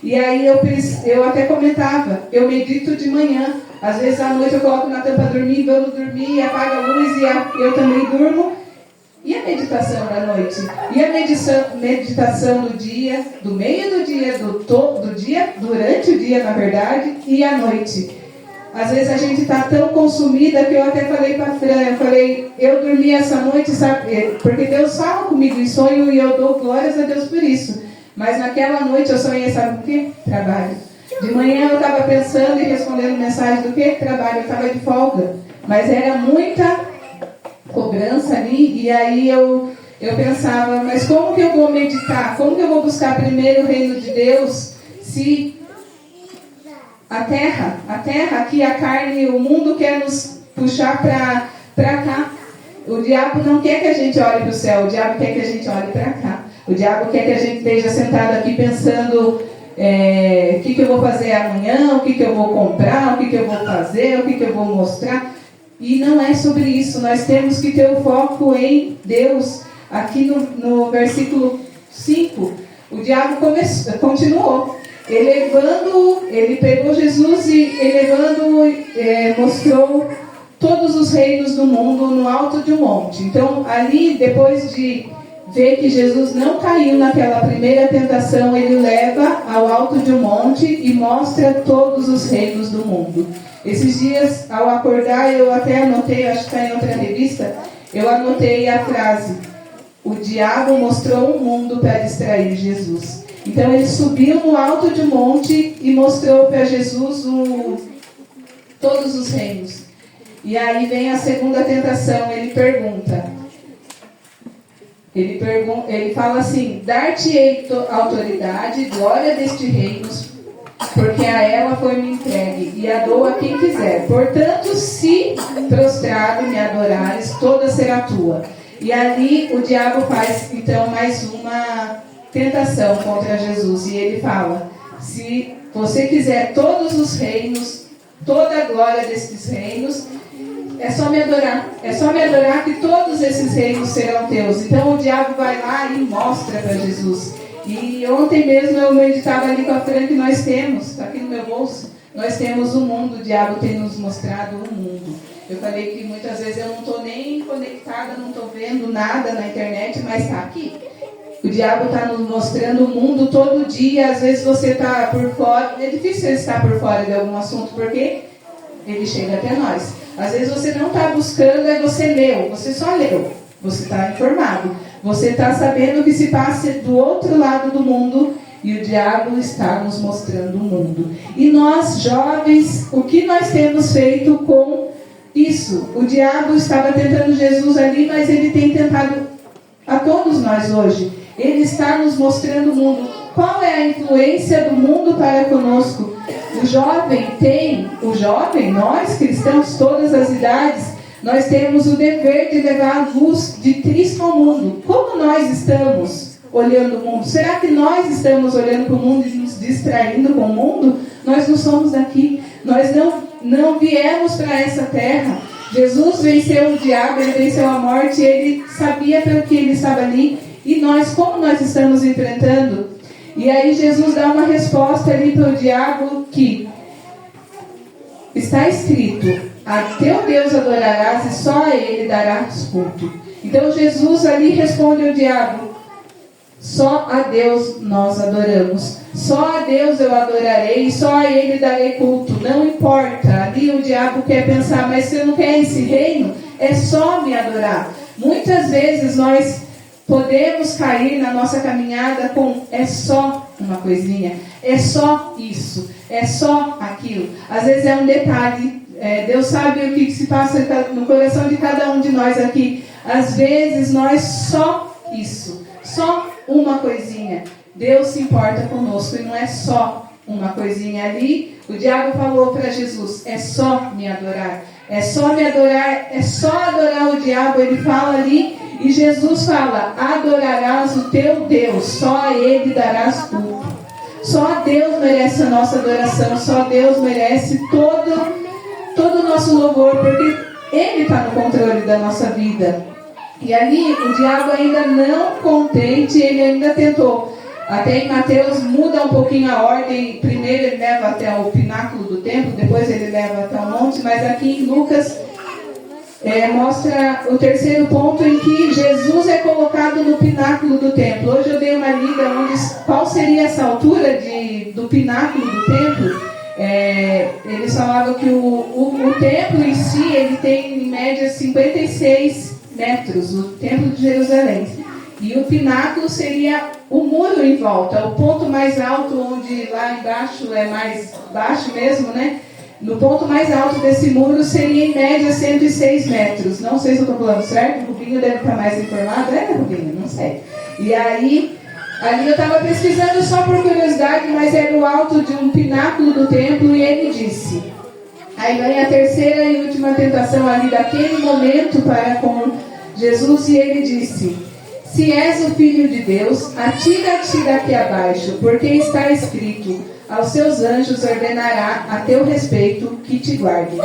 e aí eu até comentava, eu medito de manhã, Às vezes à noite eu coloco na tampa dormir, vamos dormir, apaga a luz e eu também durmo. E a meditação da noite? E a meditação do dia, do meio do dia, do dia, durante o dia, na verdade, e à noite? Às vezes a gente está tão consumida que eu até falei para a Fran, eu dormi essa noite, sabe? Porque Deus fala comigo em sonho e eu dou glórias a Deus por isso. Mas naquela noite eu sonhei, sabe o quê? Trabalho. De manhã eu estava pensando e respondendo mensagem do quê? Trabalho. Eu estava de folga. Mas era muita cobrança ali, e aí eu pensava, mas como que eu vou meditar? Como que eu vou buscar primeiro o reino de Deus se a terra aqui, a carne, o mundo quer nos puxar para cá? O diabo não quer que a gente olhe para o céu, o diabo quer que a gente olhe para cá. O diabo quer que a gente esteja sentado aqui pensando o que eu vou fazer amanhã, o que eu vou comprar, o que eu vou fazer, o que eu vou mostrar. E não é sobre isso, nós temos que ter o foco em Deus. Aqui no versículo 5, o diabo continuou. Ele pegou Jesus e mostrou todos os reinos do mundo no alto de um monte. Então, ali, depois de ver que Jesus não caiu naquela primeira tentação, ele leva ao alto de um monte e mostra todos os reinos do mundo. Esses dias, ao acordar, eu até anotei, acho que está em outra revista, eu anotei a frase: o diabo mostrou um mundo para distrair Jesus. Então ele subiu no alto de um monte e mostrou para Jesus todos os reinos. E aí vem a segunda tentação, ele pergunta. Ele fala assim: dar-te-ei autoridade, glória deste reino, porque a ela foi-me entregue, e a dou a quem quiser. Portanto, se prostrado me adorares, toda será tua. E ali o diabo faz, então, mais uma tentação contra Jesus. E ele fala: se você quiser todos os reinos, toda a glória desses reinos, é só me adorar. É só me adorar que todos esses reinos serão teus. Então o diabo vai lá e mostra para Jesus. E ontem mesmo eu meditava ali com a Fran que nós temos, está aqui no meu bolso, nós temos o mundo, o diabo tem nos mostrado o mundo. Eu falei que muitas vezes eu não estou nem conectada, não estou vendo nada na internet, mas está aqui. O diabo está nos mostrando o mundo todo dia, às vezes você está por fora, é difícil ele estar por fora de algum assunto, porque ele chega até nós. Às vezes você não está buscando, aí você leu, você só leu, você está informado. Você está sabendo o que se passa do outro lado do mundo e o diabo está nos mostrando o mundo. E nós, jovens, o que nós temos feito com isso? O diabo estava tentando Jesus ali, mas ele tem tentado a todos nós hoje. Ele está nos mostrando o mundo. Qual é a influência do mundo para conosco? O jovem, nós cristãos, todas as idades, nós temos o dever de levar a luz de Cristo ao mundo. Como nós estamos olhando o mundo? Será que nós estamos olhando para o mundo e nos distraindo com o mundo? Nós não somos daqui. Nós não viemos para essa terra. Jesus venceu o diabo, ele venceu a morte, ele sabia para que ele estava ali. E nós, como nós estamos enfrentando? E aí Jesus dá uma resposta ali para o diabo que está escrito: a teu Deus adorarás e só a ele darás culto. Então Jesus ali responde ao diabo: só a Deus nós adoramos, só a Deus eu adorarei e só a ele darei culto. Não importa, ali o diabo quer pensar: mas se eu não quero esse reino, é só me adorar. Muitas vezes nós podemos cair na nossa caminhada com é só uma coisinha, é só isso, é só aquilo. Às vezes é um detalhe. Deus sabe o que se passa no coração de cada um de nós aqui. Às vezes nós só isso, só uma coisinha. Deus se importa conosco e não é só uma coisinha ali. O diabo falou para Jesus: é só me adorar, é só me adorar, é só adorar o diabo. Ele fala ali e Jesus fala: adorarás o teu Deus, só a ele darás culto. Só Deus merece a nossa adoração, só Deus merece todo o nosso louvor, porque Ele está no controle da nossa vida. E ali o diabo ainda não contente, ele ainda tentou: Até em Mateus muda um pouquinho a ordem. Primeiro ele leva até o pináculo do templo, depois ele leva até o monte, mas aqui em Lucas mostra o terceiro ponto em que Jesus é colocado no pináculo do templo. Hoje eu dei uma lida qual seria essa altura do pináculo do templo. Eles falavam que o templo em si ele tem em média 56 metros, o templo de Jerusalém. E o pináculo seria o muro em volta, o ponto mais alto, onde lá embaixo é mais baixo mesmo, né? No ponto mais alto desse muro seria em média 106 metros. Não sei se eu estou falando certo, o Rubinho deve estar mais informado. Rubinho? Não sei. E aí, ali eu estava pesquisando só por curiosidade, mas era o alto de um pináculo do templo, e ele disse. Aí vem a terceira e última tentação ali daquele momento para com Jesus, e ele disse: se és o Filho de Deus, atira-te daqui abaixo, porque está escrito: aos seus anjos ordenará a teu respeito que te guardem.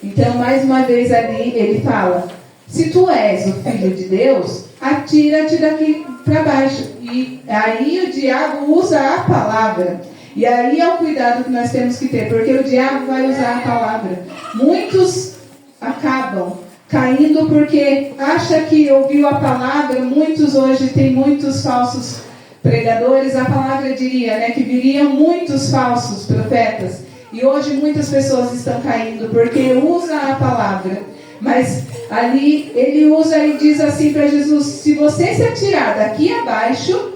Então, mais uma vez ali, ele fala: se tu és o Filho de Deus, atira-te daqui para baixo. E aí o diabo usa a palavra. E aí é o cuidado que nós temos que ter, porque o diabo vai usar a palavra. Muitos acabam caindo porque acha que ouviu a palavra. Muitos hoje tem muitos falsos pregadores. A palavra diria, né, que viriam muitos falsos profetas. E hoje muitas pessoas estão caindo porque usa a palavra. Mas ali ele usa e diz assim para Jesus: se você se atirar daqui abaixo,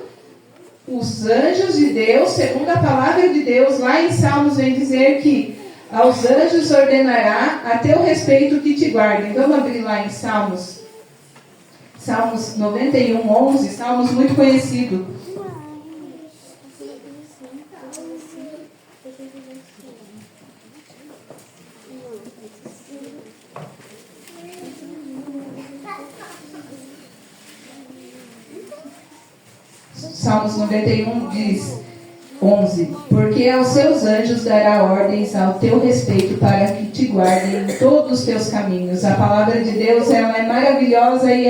os anjos de Deus, segundo a palavra de Deus, lá em Salmos vem dizer que aos anjos ordenará a teu respeito que te guardem. Vamos abrir lá em Salmos. Salmos 91, 11, Salmos muito conhecido. Salmos 91 diz, 11: porque aos seus anjos dará ordens ao teu respeito para que te guardem em todos os teus caminhos. A palavra de Deus, ela é maravilhosa, e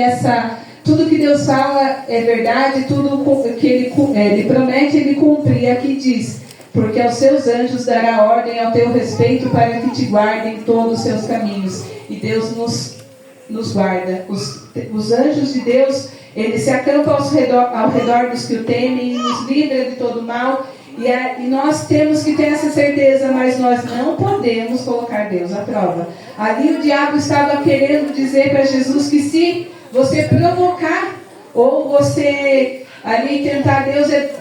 tudo que Deus fala é verdade, tudo que Ele promete, Ele cumpre. E aqui diz: porque aos seus anjos dará ordem ao teu respeito para que te guardem em todos os seus caminhos. E Deus nos guarda. Os anjos de Deus, eles se acampam ao redor dos que o temem e nos livra de todo mal. E nós temos que ter essa certeza, mas nós não podemos colocar Deus à prova. Ali o diabo estava querendo dizer para Jesus que se você provocar, ou você ali tentar Deus, é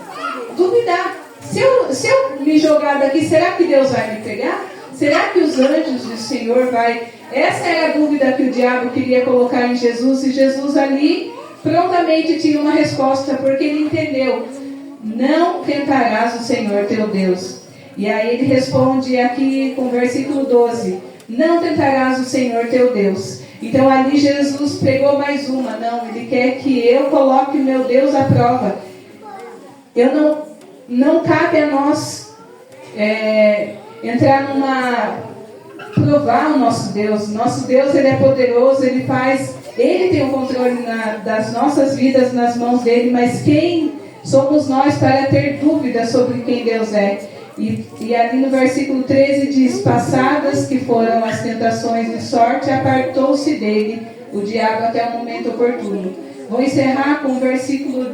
duvidar. Se eu me jogar daqui, será que Deus vai me pegar? Será que os anjos do Senhor vai... Essa é a dúvida que o diabo queria colocar em Jesus, e Jesus ali prontamente tinha uma resposta, porque ele entendeu: não tentarás o Senhor teu Deus. E aí ele responde aqui com o versículo 12: não tentarás o Senhor teu Deus. Então ali Jesus pegou mais uma. Não, ele quer que eu coloque o meu Deus à prova. Não cabe a nós entrar provar o nosso Deus. Nosso Deus, ele é poderoso, ele tem o controle das nossas vidas nas mãos dele, mas quem somos nós para ter dúvida sobre quem Deus é? E ali no versículo 13 diz: passadas que foram as tentações de sorte, apartou-se dele o diabo até o momento oportuno. Vou encerrar com o versículo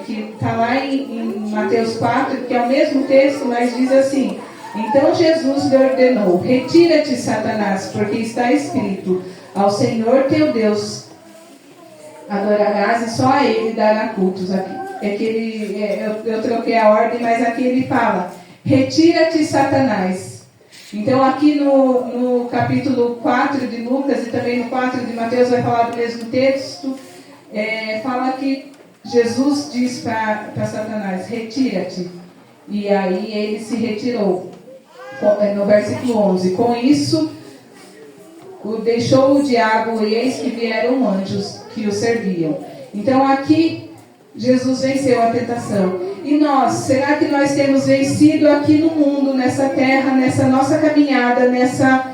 que está lá em Mateus 4, que é o mesmo texto, mas diz assim: então Jesus lhe ordenou: retira-te, Satanás, porque está escrito: ao Senhor teu Deus adorarás e só a Ele dará cultos. Eu troquei a ordem, mas aqui ele fala: retira-te, Satanás. Então aqui no capítulo 4 de Lucas e também no 4 de Mateus vai falar do mesmo texto. Fala que Jesus diz para Satanás: retira-te. E aí ele se retirou. No versículo 11: com isso deixou o diabo, e eis que vieram anjos que o serviam. Então aqui Jesus venceu a tentação. E nós, será que nós temos vencido aqui no mundo, nessa terra, nessa nossa caminhada, nessa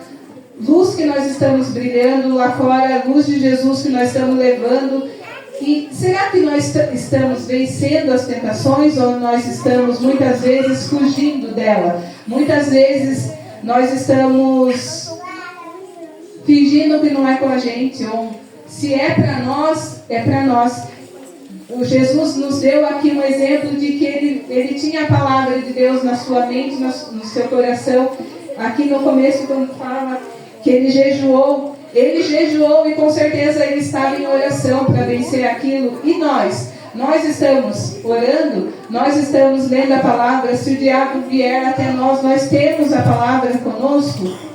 luz que nós estamos brilhando lá fora, a luz de Jesus que nós estamos levando? E será que nós estamos vencendo as tentações ou nós estamos muitas vezes fugindo dela? Muitas vezes nós estamos fingindo que não é com a gente, ou se é para nós, é para nós. O Jesus nos deu aqui um exemplo de que ele tinha a palavra de Deus na sua mente, no seu coração. Aqui no começo, quando fala que ele jejuou e com certeza ele estava em oração para vencer aquilo. E nós estamos orando, nós estamos lendo a palavra. Se o diabo vier até nós, nós temos a palavra conosco.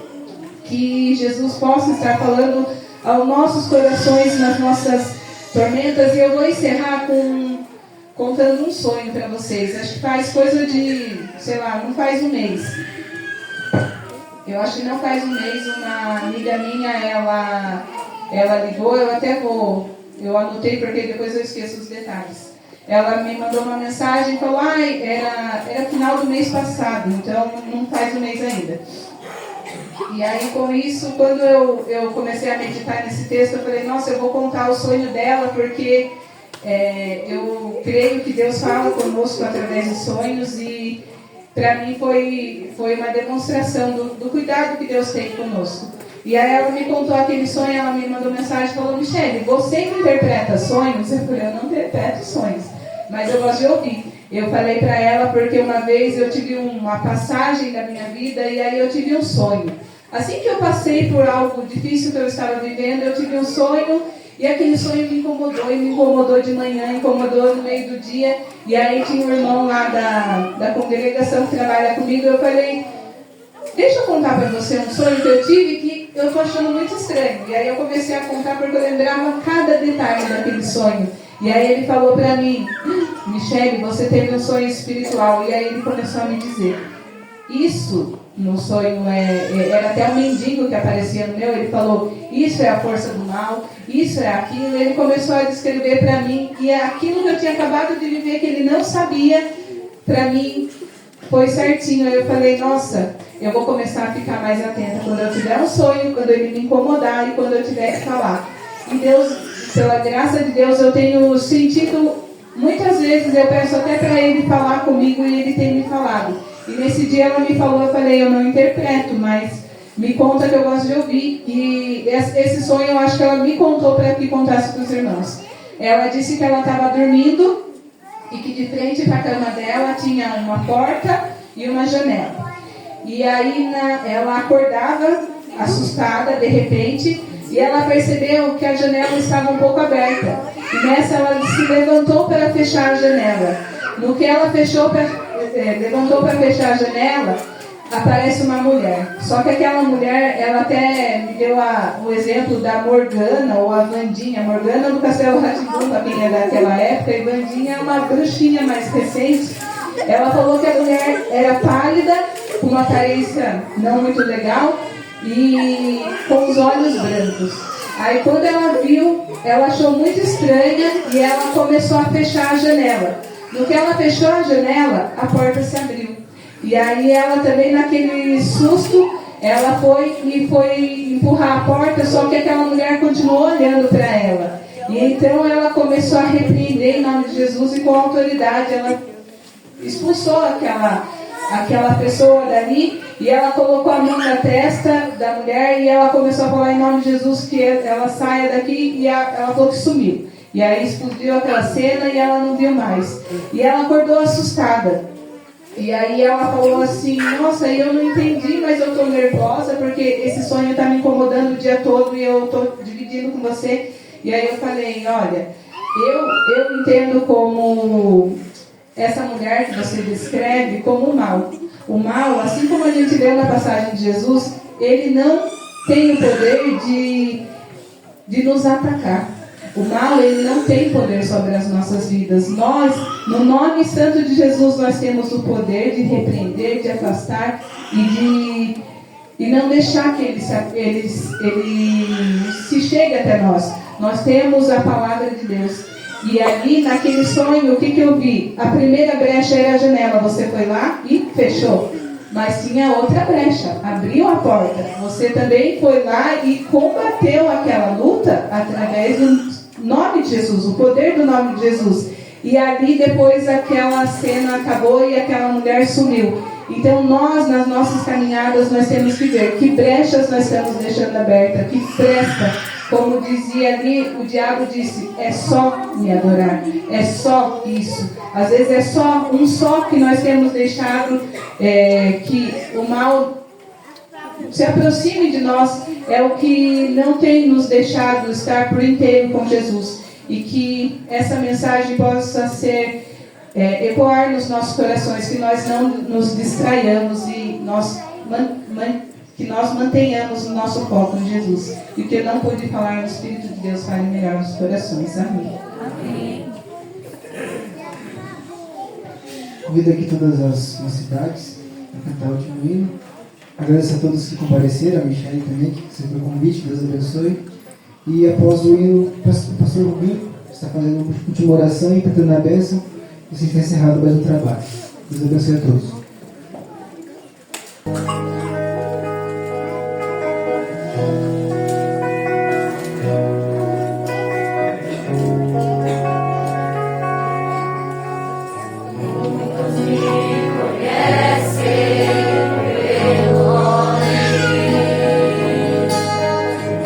Que Jesus possa estar falando aos nossos corações, nas nossas tormentas. E eu vou encerrar contando um sonho para vocês. Acho que faz coisa de, não faz um mês. Eu acho que não faz um mês, uma amiga minha, ela ligou, eu anotei porque depois eu esqueço os detalhes. Ela me mandou uma mensagem e falou, era final do mês passado, então não faz um mês ainda. E aí com isso, quando eu comecei a meditar nesse texto, eu falei, nossa, eu vou contar o sonho dela, porque eu creio que Deus fala conosco através de sonhos, e para mim foi uma demonstração do cuidado que Deus tem conosco. E aí ela me contou aquele sonho, ela me mandou mensagem e falou, Michele, você que interpreta sonhos? Eu falei, eu não interpreto sonhos, mas eu gosto de ouvir. Eu falei para ela porque uma vez eu tive uma passagem da minha vida e aí eu tive um sonho. Assim que eu passei por algo difícil que eu estava vivendo, eu tive um sonho e aquele sonho me incomodou de manhã, incomodou no meio do dia. E aí tinha um irmão lá da congregação que trabalha comigo, eu falei, deixa eu contar para você um sonho que eu tive que eu estou achando muito estranho. E aí eu comecei a contar porque eu lembrava cada detalhe daquele sonho. E aí ele falou para mim, Michele, você teve um sonho espiritual. E aí ele começou a me dizer, isso no sonho era até um mendigo que aparecia no meu. Ele falou, isso é a força do mal, isso é aquilo. Ele começou a descrever para mim, e aquilo que eu tinha acabado de viver, que ele não sabia, para mim foi certinho. Aí eu falei, nossa, eu vou começar a ficar mais atenta quando eu tiver um sonho, quando ele me incomodar e quando eu tiver que falar. E Deus, pela graça de Deus, eu tenho sentido, muitas vezes eu peço até para ele falar comigo e ele tem me falado. E nesse dia ela me falou, eu falei, eu não interpreto, mas me conta que eu gosto de ouvir. E esse sonho eu acho que ela me contou para que contasse para os irmãos. Ela disse que ela estava dormindo e que de frente para a cama dela tinha uma porta e uma janela. E aí ela acordava assustada de repente e ela percebeu que a janela estava um pouco aberta. E nessa ela se levantou para fechar a janela. No que ela levantou para fechar a janela, aparece uma mulher. Só que aquela mulher, ela até me deu o exemplo da Morgana ou a Vandinha. Morgana do Castelo Rá-Tim-Bum, para quem é daquela época, e Vandinha é uma bruxinha mais recente. Ela falou que a mulher era pálida, com uma aparência não muito legal e com os olhos brancos. Aí quando ela viu, ela achou muito estranha e ela começou a fechar a janela. No que ela fechou a janela, a porta se abriu. E aí ela também, naquele susto, ela foi empurrar a porta, só que aquela mulher continuou olhando para ela. E então ela começou a repreender em nome de Jesus e com autoridade ela expulsou aquela pessoa dali, e ela colocou a mão na testa da mulher e ela começou a falar em nome de Jesus que ela saia daqui, e ela falou que sumiu. E aí explodiu aquela cena e ela não viu mais. E ela acordou assustada. E aí ela falou assim, nossa, eu não entendi, mas eu estou nervosa porque esse sonho está me incomodando o dia todo e eu estou dividindo com você. E aí eu falei, olha, eu entendo como essa mulher que você descreve como o mal. O mal, assim como a gente vê na passagem de Jesus, ele não tem o poder de nos atacar. O mal, ele não tem poder sobre as nossas vidas. Nós, no nome santo de Jesus, nós temos o poder de repreender, de afastar e não deixar que ele se chegue até nós. Nós temos a palavra de Deus. E ali, naquele sonho, o que eu vi? A primeira brecha era a janela. Você foi lá e fechou. Mas tinha outra brecha. Abriu a porta. Você também foi lá e combateu aquela luta através nome de Jesus, o poder do nome de Jesus. E ali depois aquela cena acabou e aquela mulher sumiu. Então nós, nas nossas caminhadas, nós temos que ver que brechas nós estamos deixando aberta, que fresta. Como dizia ali, o diabo disse, é só me adorar, é só isso. Às vezes é só que nós temos deixado que o mal se aproxime de nós, é o que não tem nos deixado estar por inteiro com Jesus. E que essa mensagem possa ser ecoar nos nossos corações, que nós não nos distraiamos e que nós mantenhamos o nosso foco em Jesus. E o que eu não pude falar no Espírito de Deus para melhorar os corações. Amém. Amém. Convido aqui todas as cidades a cantar o último hino. Agradeço a todos que compareceram, a Michele também, que aceitou o convite, Deus abençoe. E após o hino, o pastor Rubinho está fazendo uma última oração e pedindo a bênção, e se está encerrado mais um trabalho. Deus abençoe a todos.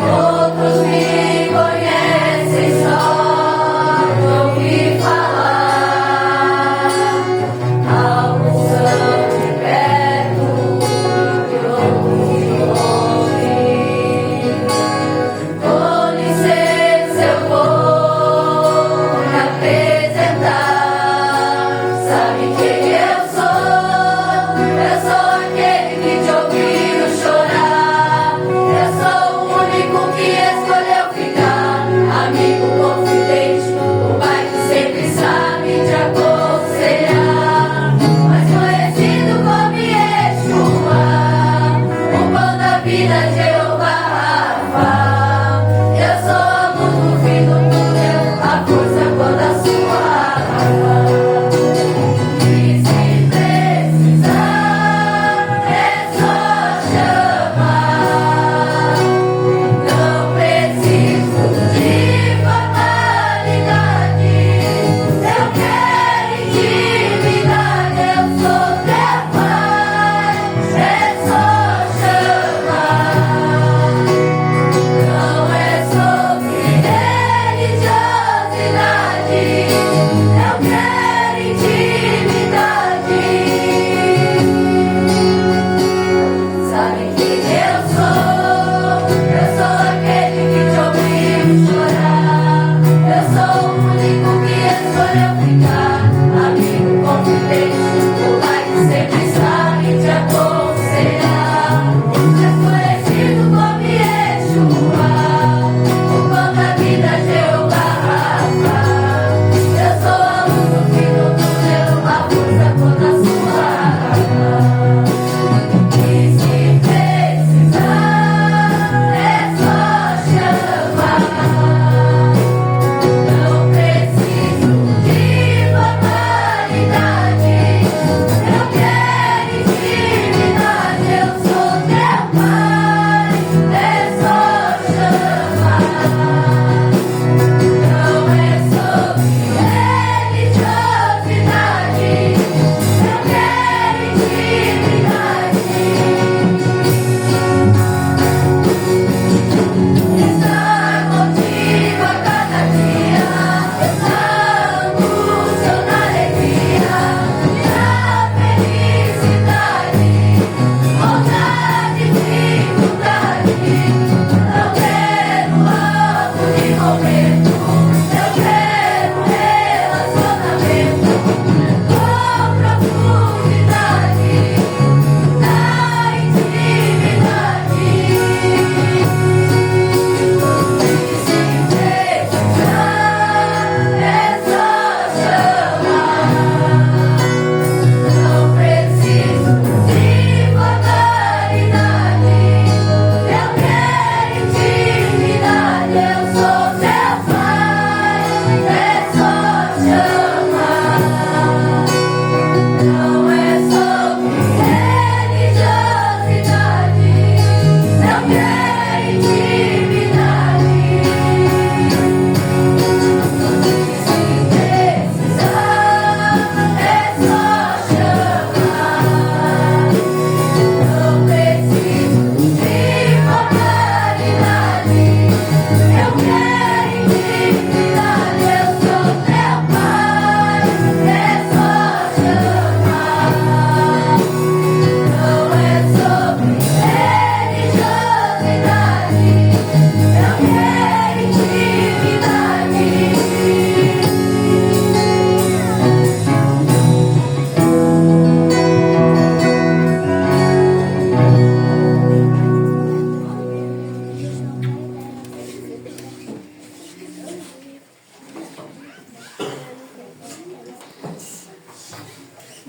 Ao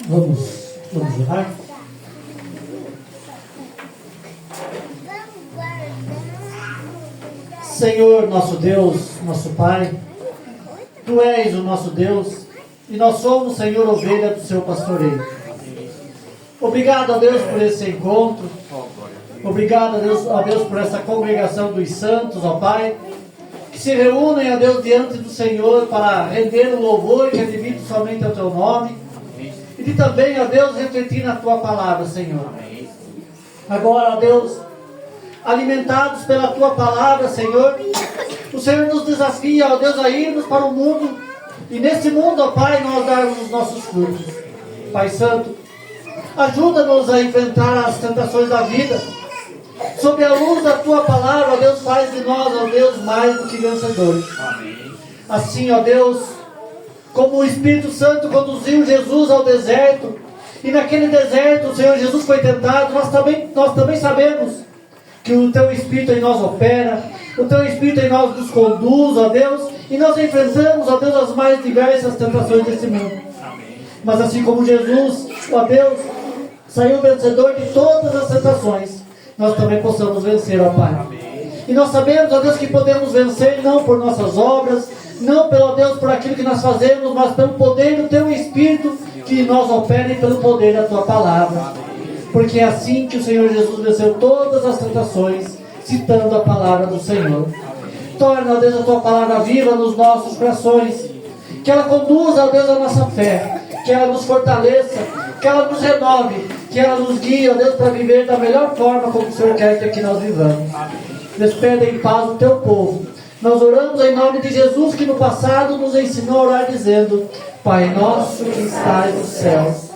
Vamos orar? Senhor, nosso Deus, nosso Pai, Tu és o nosso Deus e nós somos, Senhor, ovelha do Seu pastoreio. Obrigado a Deus por esse encontro. Obrigado a Deus por essa congregação dos santos, ó Pai, que se reúnem, ó Deus, diante do Senhor para render o louvor que é devido somente ao Teu nome. E de também, ó Deus, refletir na Tua palavra, Senhor. Agora, ó Deus, alimentados pela Tua palavra, Senhor, o Senhor nos desafia, ó Deus, a irmos para o mundo. E nesse mundo, ó Pai, nós darmos os nossos frutos. Pai Santo, ajuda-nos a enfrentar as tentações da vida. Sob a luz da Tua palavra, ó Deus, faz de nós, ó Deus, mais do que vencedores. Assim, ó Deus, como o Espírito Santo conduziu Jesus ao deserto, e naquele deserto o Senhor Jesus foi tentado, nós também sabemos que o Teu Espírito em nós opera, o Teu Espírito em nós nos conduz, ó Deus, e nós enfrentamos, ó Deus, as mais diversas tentações desse mundo. Mas assim como Jesus, ó Deus, saiu vencedor de todas as tentações, nós também possamos vencer, ó Pai. E nós sabemos, ó Deus, que podemos vencer não por nossas obras, não pelo, ó Deus, por aquilo que nós fazemos, mas pelo poder do Teu Espírito que em nós opera e pelo poder da Tua palavra. Porque é assim que o Senhor Jesus venceu todas as tentações, citando a palavra do Senhor. Torna, ó Deus, a Tua palavra viva nos nossos corações, que ela conduza, ó Deus, a nossa fé, que ela nos fortaleça, que ela nos renove, que ela nos guie, ó Deus, para viver da melhor forma como o Senhor quer que nós vivamos. Despede em paz o Teu povo. Nós oramos em nome de Jesus, que no passado nos ensinou a orar dizendo: Pai nosso que estás nos céus,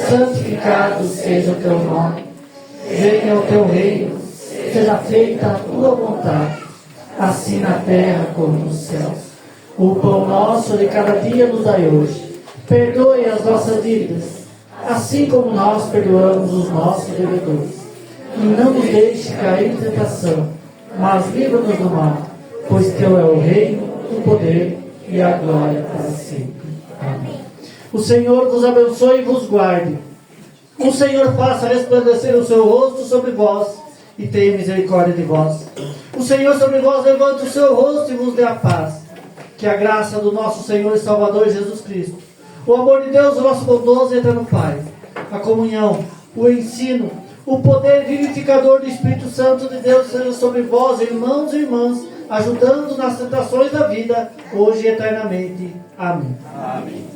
santificado seja o Teu nome. Venha o Teu reino, seja feita a Tua vontade, assim na terra como nos céus. O pão nosso de cada dia nos dai hoje. Perdoe as nossas dívidas, assim como nós perdoamos os nossos devedores. E não nos deixe cair em tentação, mas livra-nos do mal, pois Teu é o reino, o poder e a glória para sempre. Amém. O Senhor vos abençoe e vos guarde. O Senhor faça resplandecer o seu rosto sobre vós e tenha misericórdia de vós. O Senhor sobre vós levante o seu rosto e vos dê a paz. Que a graça do nosso Senhor e Salvador Jesus Cristo, o amor de Deus, o nosso bondoso e eterno Pai, a comunhão, o ensino, o poder vivificador do Espírito Santo de Deus seja sobre vós, irmãos e irmãs, ajudando nas tentações da vida, hoje e eternamente. Amém. Amém.